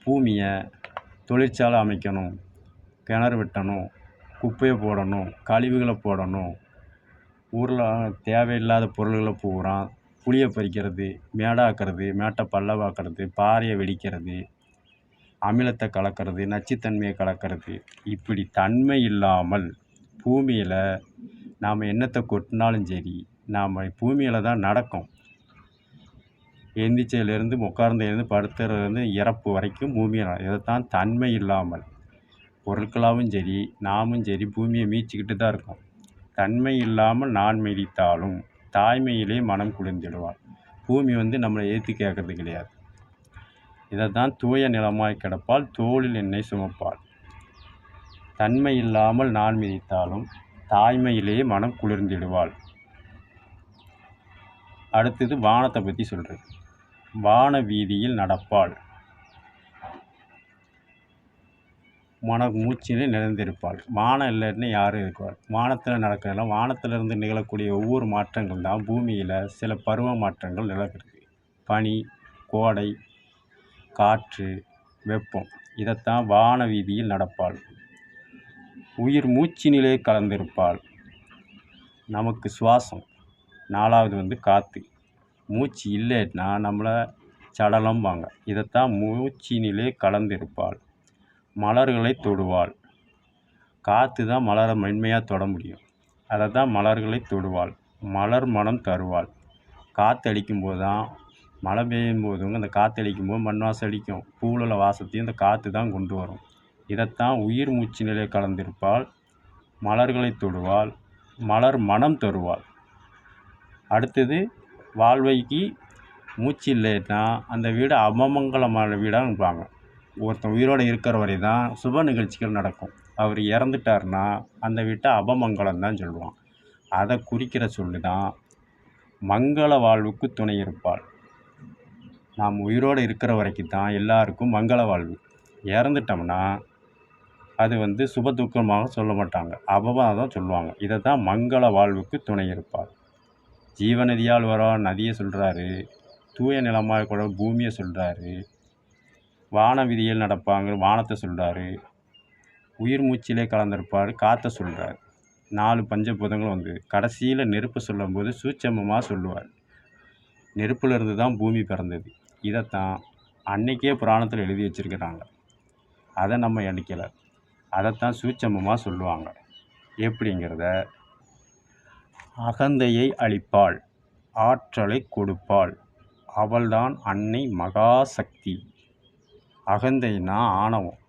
பூமியை தொழிற்சாலை அமைக்கணும், கிணறு வெட்டணும், குப்பையை போடணும், கழிவுகளை போடணும், ஊரில் தேவையில்லாத பொருள்களை பூரா புளியை பறிக்கிறது, மேடாக்கிறது, மேட்டை பள்ளவாக்கிறது, பாறையை வெடிக்கிறது, அமிலத்தை கலக்கிறது, நச்சுத்தன்மையை கலக்கிறது, இப்படி தன்மை இல்லாமல் பூமியில் நாம் என்னத்தை கொட்டினாலும் சரி நாம் பூமியில் தான் நடக்கும். எந்திரிச்சதுலேருந்து உட்கார்ந்ததுலேருந்து படுத்துறதுலேருந்து இறப்பு வரைக்கும் பூமியை. இதைத்தான் தன்மை இல்லாமல் பொருட்களாகவும் சரி நாமும் சரி பூமியை மீச்சிக்கிட்டு தான் இருக்கோம். தன்மை இல்லாமல் நான் மிதித்தாலும் தாய்மையிலே மனம் குளிர்ந்திடுவாள். பூமி வந்து நம்மளை ஏற்றி கேட்கறது கிடையாது. இதை தான் தூய நிலமாய் கிடப்பால் தோளில் என்னை சுமப்பாள். தன்மை இல்லாமல் நான் மிதித்தாலும் தாய்மையிலே மனம் குளிர்ந்திடுவாள். அடுத்தது வானத்தை பற்றி சொல்கிறது. வான வீதியில் நடப்பாள், மூச்சிலே நிறைந்திருப்பாள். வானம் இல்லைன்னு யாரும் இருக்குவாள். வானத்தில் நடக்கிறதெல்லாம் வானத்திலிருந்து நிகழக்கூடிய ஒவ்வொரு மாற்றங்கள் தான் பூமியில் சில பருவ மாற்றங்கள் நிகழ்கிறது. பனி, கோடை, காற்று, வெப்பம். இதைத்தான் வான வீதியில் நடப்பாள். உயிர் மூச்சினிலே கலந்திருப்பாள். நமக்கு சுவாசம். 4வது வந்து காற்று. மூச்சு இல்லைன்னா நம்மளை சடலம்பாங்க. இதைத்தான் மூச்சினிலே கலந்திருப்பாள். மலர்களை தொடுவாள். காற்று தான் மலரை மென்மையாக தொட முடியும். அதை தான் மலர்களை தொடுவாள். மலர் மனம் தருவாள். காற்று அடிக்கும்போது தான், மழை பெய்யும் போதும் அந்த காற்று அடிக்கும்போது மண் வாசம் அடிக்கும். பூவுல வாசத்தையும் இந்த காற்று தான் கொண்டு வரும். இதைத்தான் உயிர் மூச்சு நிலை கலந்திருப்பாள். மலர்களை தொடுவாள். மலர் மனம் தருவாள். அடுத்தது வாழ்வைக்கு மூச்சு இல்லைன்னா அந்த வீடு அபமங்கலமான வீடாக இருப்பாங்க. ஒருத்தன் உயிரோடு இருக்கிற வரை தான் சுப நிகழ்ச்சிகள் நடக்கும். அவர் இறந்துட்டார்னா அந்த வீட்டை அபமங்கலம் தான் சொல்லுவான். அதை குறிக்கிற சொல்லு தான் மங்கள வாழ்வுக்கு துணை இருப்பாள். நாம் உயிரோடு இருக்கிற வரைக்கும் தான் எல்லாருக்கும் மங்கள வாழ்வு. இறந்துட்டோம்னா அது வந்து சுப துக்கமாக சொல்ல மாட்டாங்க, அபமாக தான் சொல்லுவாங்க. இதை தான் மங்கள வாழ்வுக்கு துணை இருப்பாள். ஜீவநதியால் வர நதியை சொல்கிறாரு, தூய நிலமாக கூட பூமியை சொல்கிறாரு, வான விதியில் நடப்பாங்க வானத்தை சொல்கிறாரு, உயிர் மூச்சிலே கலந்திருப்பார் காற்றை சொல்கிறார். 4 பஞ்சபூதங்களும் வந்து கடைசியில் நெருப்பு சொல்லும்போது சூட்சமமாக சொல்லுவார். நெருப்புலேருந்து தான் பூமி பிறந்தது. இதைத்தான் அன்னைக்கே புராணத்தில் எழுதி வச்சுருக்கிறாங்க. அதை நம்ம எண்ணிக்கலை. அதைத்தான் சூட்சமமாக சொல்லுவாங்க. எப்படிங்கிறத, அகந்தையை அழிப்பாள், ஆற்றலை கொடுப்பாள், அவள்தான் அன்னை மகாசக்தி. அகந்தைன்னா ஆணவம்.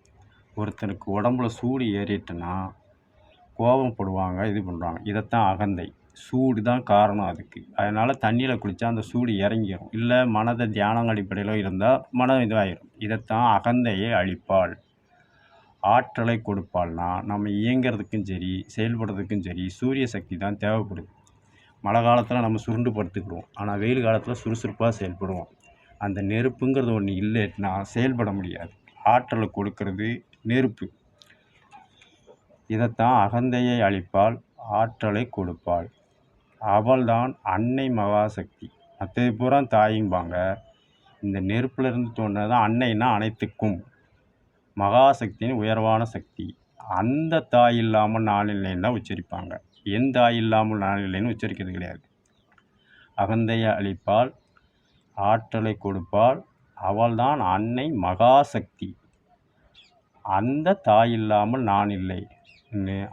ஒருத்தனுக்கு உடம்புல சூடு ஏறிட்டுன்னா கோபப்படுவாங்க, இது பண்ணுறாங்க. இதைத்தான் அகந்தை. சூடு தான் காரணம் அதுக்கு. அதனால் தண்ணியில் குளித்தா அந்த சூடு இறங்கிடும். இல்லை மனதை தியானம் அடிப்படையில் இருந்தால் மனம் இதாகிடும். இதைத்தான் அகந்தையை அழிப்பாள், ஆற்றலை கொடுப்பாள்னா நம்ம இயங்கிறதுக்கும் சரி செயல்படுறதுக்கும் சரி சூரிய சக்தி தான் தேவைப்படுது. மழை காலத்தில் நம்ம சுருண்டு படுத்துக்கிடுவோம், ஆனால் வெயில் காலத்தில் சுறுசுறுப்பாக செயல்படுவோம். அந்த நெருப்புங்கிறது ஒன்று இல்லைன்னா செயல்பட முடியாது. ஆற்றலை கொடுக்கறது நெருப்பு. இதைத்தான் அகந்தையை அழிப்பாள், ஆற்றலை கொடுப்பாள், அவள்தான் அன்னை மகாசக்தி. மற்றது பூரா தாயும்பாங்க. இந்த நெருப்புலேருந்து தோன்றதான் அன்னைன்னா அனைத்துக்கும், மகாசக்தின்னு உயர்வான சக்தி. அந்த தாய் இல்லாமல் நான் இல்லைன்னு தான் உச்சரிப்பாங்க. என் தாய் இல்லாமல் நான் இல்லைன்னு உச்சரிக்கிறது கிடையாது. அகந்தையை அழிப்பாள், ஆற்றலை கொடுப்பாள், அவள்தான் அன்னை மகாசக்தி. அந்த தாய் இல்லாமல் நான் இல்லை.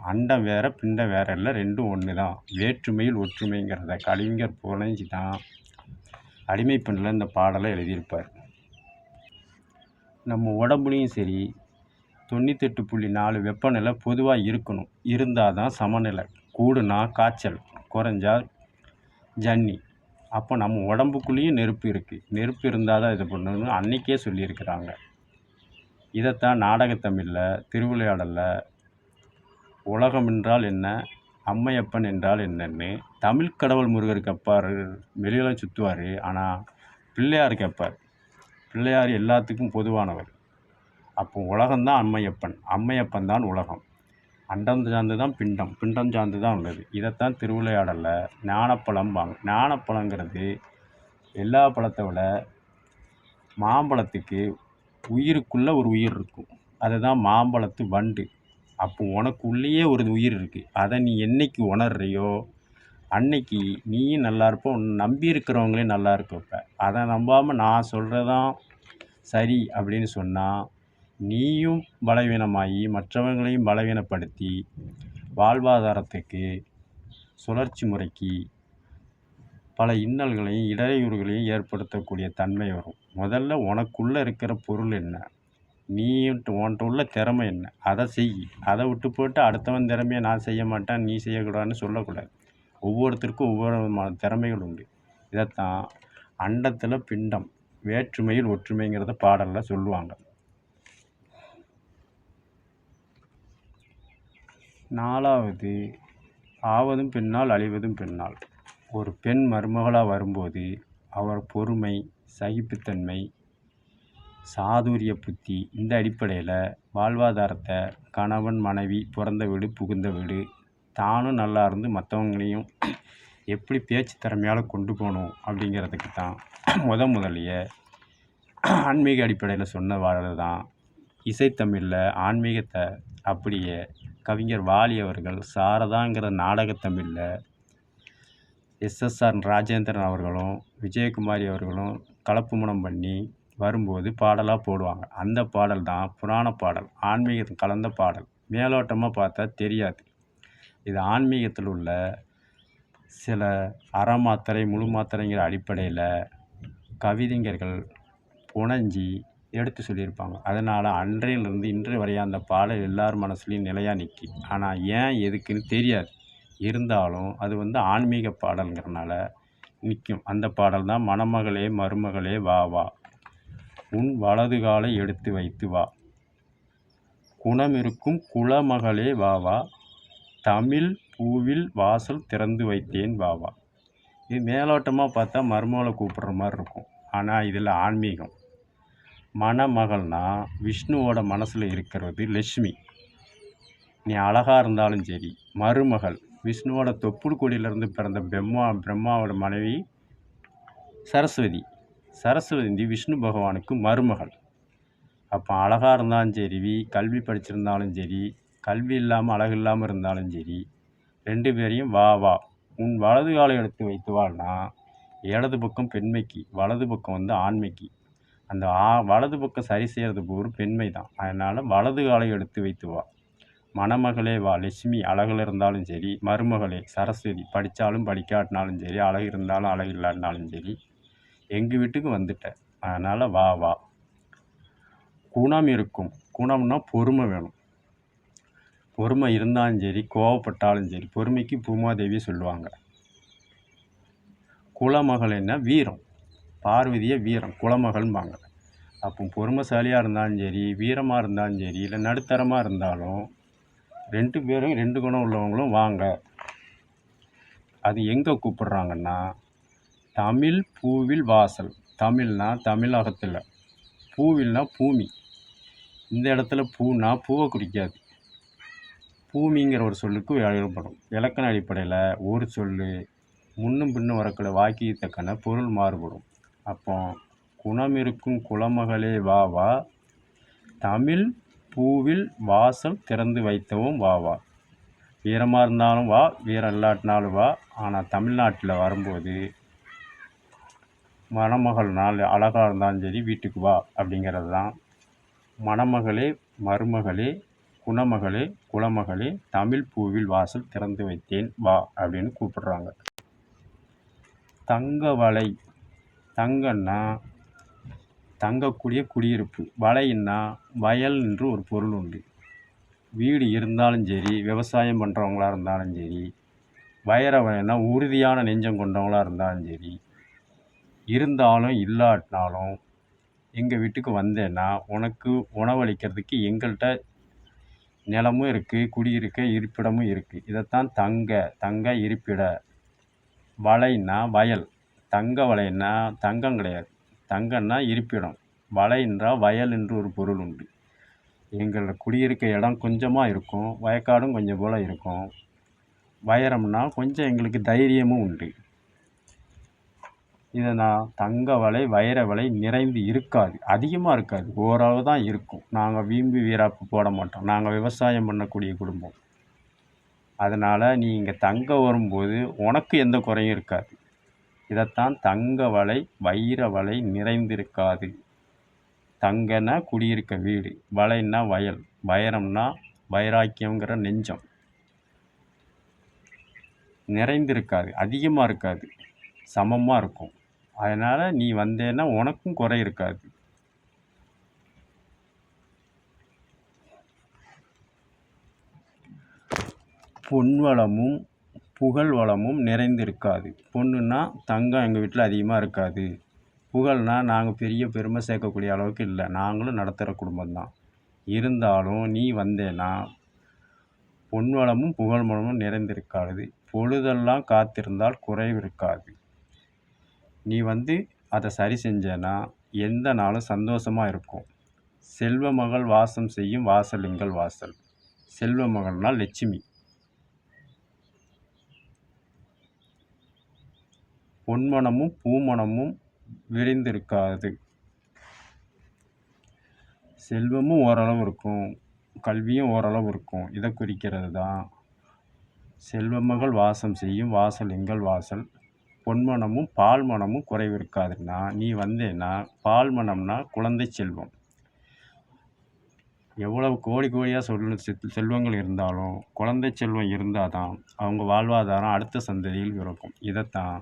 அண்டம் வேற பிண்டம் வேற இல்லை, ரெண்டும் ஒன்று தான். வேற்றுமையில் ஒற்றுமைங்கிறத கலைஞர் புனைஞ்சி தான் அடிமைப்பெண்ணில் இந்த பாடலை எழுதியிருப்பார். நம்ம உடம்புலையும் சரி 98.4 வெப்பநிலை பொதுவாக இருக்கணும். இருந்தால் தான் சமநிலை. கூடுனா காய்ச்சல், குறைஞ்சா ஜன்னி. அப்போ நம்ம உடம்புக்குள்ளேயும் நெருப்பு இருக்குது. நெருப்பு இருந்தால் தான் இது பண்ணணும்னு அன்னைக்கே சொல்லியிருக்கிறாங்க. இதைத்தான் நாடகத்தமிழில் திருவிளையாடலில் உலகம் என்றால் என்ன, அம்மையப்பன் என்றால் என்னன்னு தமிழ் கடவுள் முருகர் கேட்பார், வெளியில் சுற்றுவார். ஆனால் பிள்ளையார் கேட்பார். பிள்ளையார் எல்லாத்துக்கும் பொதுவானவர். அப்போ உலகம்தான் அம்மையப்பன், அம்மையப்பன் தான் உலகம். அண்டம் சார்ந்து தான் பிண்டம், பிண்டம் சார்ந்து தான் உள்ளது. இதைத்தான் திருவிளையாடலில் ஞானப்பழம்பாங்க. ஞானப்பழங்கிறது எல்லா பழத்தை விட மாம்பழத்துக்கு உயிருக்குள்ளே ஒரு உயிர் இருக்கும். அதுதான் மாம்பழத்து வண்டு. அப்போ உனக்கு உள்ளேயே ஒரு உயிர் இருக்குது. அதை நீ என்னைக்கு உணர்றியோ அன்னைக்கு நீயும் நல்லா இருப்ப, உன்னை நம்பி இருக்கிறவங்களையும் நல்லா இருக்க வைப்ப. அதை நம்பாமல் நான் சொல்கிறதான் சரி அப்படின்னு சொன்னால் நீயும் பலவீனமாகி மற்றவங்களையும் பலவீனப்படுத்தி வாழ்வாதாரத்துக்கு சுழற்சி முறைக்கு பல இன்னல்களையும் இடையூறுகளையும் ஏற்படுத்தக்கூடிய தன்மை வரும். முதல்ல உனக்குள்ளே இருக்கிற பொருள் என்ன, உன்கிட்ட உள்ள திறமை என்ன, அதை செய். அதை விட்டு போட்டு அடுத்தவன் திறமையை நான் செய்ய மாட்டேன் நீ செய்யக்கூடாதுன்னு சொல்லக்கூடாது. ஒவ்வொருத்தருக்கும் ஒவ்வொரு விதமான திறமைகள் உண்டு. இதைத்தான் அண்டத்தில் பிண்டம், வேற்றுமையில் ஒற்றுமைங்கிறத பாடலில் சொல்லுவாங்க. 4வது, ஆவதும் பின்னால் அழிவதும் பின்னால். ஒரு பெண் மருமகளாக வரும்போது அவர் பொறுமை, சகிப்புத்தன்மை, சாதுரிய புத்தி, இந்த அடிப்படையில் வாழ்வாதாரத்தை கணவன் மனைவி பிறந்த வீடு புகுந்த வீடு தானும் நல்லா இருந்து மற்றவங்களையும் எப்படி பேச்சு திறமையால் கொண்டு போகணும் அப்படிங்கிறதுக்கு தான் முதல்லையே ஆன்மீக அடிப்படையில் சொன்ன வாழ்வு தான். இசைத்தமிழில் ஆன்மீகத்தை அப்படியே கவிஞர் வாலி அவர்கள் சாரதாங்கிற நாடகத்தமிழில் எஸ்எஸ்ஆர் ராஜேந்திரன் அவர்களும் விஜயகுமாரி அவர்களும் கலப்பு மனம் பண்ணி வரும்போது பாடலாக போடுவாங்க. அந்த பாடல் தான் புராண பாடல், ஆன்மீகத்தில் கலந்த பாடல். மேலோட்டமாக பார்த்தா தெரியாது. இது ஆன்மீகத்தில் உள்ள சில அறமாத்திரை முழு மாத்திரைங்கிற அடிப்படையில் கவிதைஞர்கள் புனைஞ்சி எடுத்து சொல்லியிருப்பாங்க. அதனால் அன்றையிலிருந்து இன்று வரையா அந்த பாடல் எல்லார் மனசுலையும் நிலையாக நிற்கி. ஆனால் ஏன் எதுக்குன்னு தெரியாது. இருந்தாலும் அது ஆன்மீக பாடல்ங்கிறனால நிற்கும். அந்த பாடல் தான் மணமகளே மருமகளே வா வா, உன் வலது காலை எடுத்து வைத்து வா, குணமிருக்கும் குலமகளே வா வா, தமிழ் பூவில் வாசல் திறந்து வைத்தேன் வா வா. இது மேலோட்டமாக பார்த்தா மருமகளை கூப்பிட்ற மாதிரி இருக்கும். ஆனால் இதில் ஆன்மீகம். மணமகள்னா விஷ்ணுவோட மனசில் இருக்கிறது லட்சுமி. நீ அழகாக இருந்தாலும் சரி. மருமகள் விஷ்ணுவோட தொப்புள் கொடியிலிருந்து பிறந்த பிரம்மாவோட மனைவி சரஸ்வதி. சரஸ்வதி விஷ்ணு பகவானுக்கு மருமகள். அப்போ அழகாக இருந்தாலும் சரி, கல்வி படிச்சிருந்தாலும் சரி, கல்வி இல்லாமல் அழகு இல்லாமல் இருந்தாலும் சரி, 2 பேரையும் வா வா, உன் வலது காலை எடுத்து வைத்து வான்னா இடது பக்கம் பெண்மைக்கு, வலது பக்கம் ஆண்மைக்கு. அந்த வலது பக்கம் சரி செய்கிறது ஒரு பெண்மை தான். அதனால் வலது காலை எடுத்து வைத்து வா, மணமகளே வா லட்சுமி, அழகில் இருந்தாலும் சரி, மருமகளே சரஸ்வதி, படித்தாலும் படிக்காட்டினாலும் சரி, அழகு இருந்தாலும் அழகு இல்லாட்டினாலும் சரி, எங்கள் வீட்டுக்கு வந்துட்ட. அதனால் வா வா. குணம் இருக்கும். குணம்னா பொறுமை வேணும். பொறுமை இருந்தாலும் சரி, கோவப்பட்டாலும் சரி, பொறுமைக்கு பூமாதேவி சொல்லுவாங்க. குலமகள்னா வீரம். பார்வதியை வீரம் குலமகள்பாங்க. அப்போ பொறுமைசாலியாக இருந்தாலும் சரி, வீரமாக இருந்தாலும் சரி, இல்லை நடுத்தரமாக இருந்தாலும் 2 பேரும் 2 குணம் உள்ளவங்களும் வாங்க. அது எங்கே கூப்பிட்றாங்கன்னா தமிழ் பூவில் வாசல். தமிழ்னா தமிழகத்தில், பூவில்னா பூமி. இந்த இடத்துல பூனா பூவை குறிக்காது, பூமிங்கிற ஒரு சொல்லுக்கு எழுதப்படும். இலக்கண அடிப்படையில் ஒரு சொல் முன்னும் பின்னும் வரக்கூடிய வாக்கியத்தக்கன பொருள் மாறுபடும். அப்போ குணம் இருக்கும் குலமகளே வா வா, தமிழ் பூவில் வாசல் திறந்து வைத்தவும் வா வா. வீரமாக இருந்தாலும் வா, வீரம் இல்லாட்டினாலும் வா. ஆனால் தமிழ்நாட்டில் வரும்போது மணமகள் நாள் அழகாக இருந்தாலும் சரி வீட்டுக்கு வா அப்படிங்கிறது தான். மணமகளே மருமகளே குணமகளே குலமகளே, தமிழ் பூவில் வாசல் திறந்து வைத்தேன் வா அப்படின்னு கூப்பிடுறாங்க. தங்க வலை. தங்கன்னா தங்கக்கூடிய குடியிருப்பு, வலைன்னா வயல் என்று ஒரு பொருள் உண்டு. வீடு இருந்தாலும் சரி, விவசாயம் பண்ணுறவங்களாக இருந்தாலும் சரி, வயல்னா உறுதியான நெஞ்சம் கொண்டவங்களாக இருந்தாலும் சரி, இருந்தாலும் இல்லாட்டினாலும் எங்கள் வீட்டுக்கு வந்தேன்னா உனக்கு உணவளிக்கிறதுக்கு எங்கள்கிட்ட நிலமும் இருக்குது, குடியிருக்க இருப்பிடமும் இருக்குது. இதைத்தான் தங்க இருப்பிட. வலைன்னா வயல். தங்க வலைன்னா தங்கம் கிடையாது, தங்கன்னா இருப்பிடம். வலைன்றா வயல் என்று ஒரு பொருள் உண்டு. எங்களோட குடியிருக்க இடம் கொஞ்சமாக இருக்கும், வயக்காடும் கொஞ்சம் போல் இருக்கும். வைரம்னா கொஞ்சம் எங்களுக்கு தைரியமும் உண்டு. இதை நான் தங்க வலை வைர வலை நிறைந்து இருக்காது, அதிகமாக இருக்காது, ஓரளவு தான் இருக்கும். நாங்கள் வீம்பு வீராப்பு போட மாட்டோம். நாங்கள் விவசாயம் பண்ணக்கூடிய குடும்பம். அதனால் நீ இங்கே தங்க வரும்போது உனக்கு எந்த குறையும் இருக்காது. இதைத்தான் தங்க வலை வைர வலை நிறைந்திருக்காது. தங்கன்னா குடியிருக்க வீடு, வலைன்னா வயல், வைரம்னா வைராக்கியங்கிற நெஞ்சம். நிறைந்திருக்காது, அதிகமாக இருக்காது, சமமாக இருக்கும். அதனால் நீ வந்தேன்னா உனக்கும் குறை இருக்காது. பொன் வளமும் புகழ் வளமும் நிறைந்திருக்காது. பொண்ணுன்னா தங்கம் எங்கள் வீட்டில் அதிகமாக இருக்காது, புகழ்னால் நாங்கள் பெரிய பெருமை சேர்க்கக்கூடிய அளவுக்கு இல்லை, நாங்களும் நடத்துகிற குடும்பம்தான். இருந்தாலும் நீ வந்தேன்னா பொன்வளமும் புகழ்வளமும் நிறைந்திருக்காது, பொழுதெல்லாம் காத்திருந்தால் குறைவிருக்காது. நீ வந்து அதை சரி செஞ்சேன்னா எந்த நாளும் சந்தோஷமாக இருக்கும். செல்வ மகள் வாசம் செய்யும் வாசல் எங்கள் வாசல். செல்வ மகள்னால் லட்சுமி. பொன்மனமும் பூமணமும் விரிந்திருக்காது. செல்வமும் ஓரளவு இருக்கும், கல்வியும் ஓரளவு இருக்கும். இதை குறிக்கிறது தான் செல்வமகள் வாசம் செய்யும் வாசல் எங்கள் வாசல். பொன்மனமும் பால் மனமும் குறைவிருக்காதுன்னா நீ வந்தேன்னா, பால் மனம்னா குழந்தை செல்வம். எவ்வளவு கோடி கோடியாக செல்வங்கள் இருந்தாலும் குழந்தை செல்வம் இருந்தால் தான் அவங்க வாழ்வாதாரம் அடுத்த சந்ததியில் இருக்கும். இதைத்தான்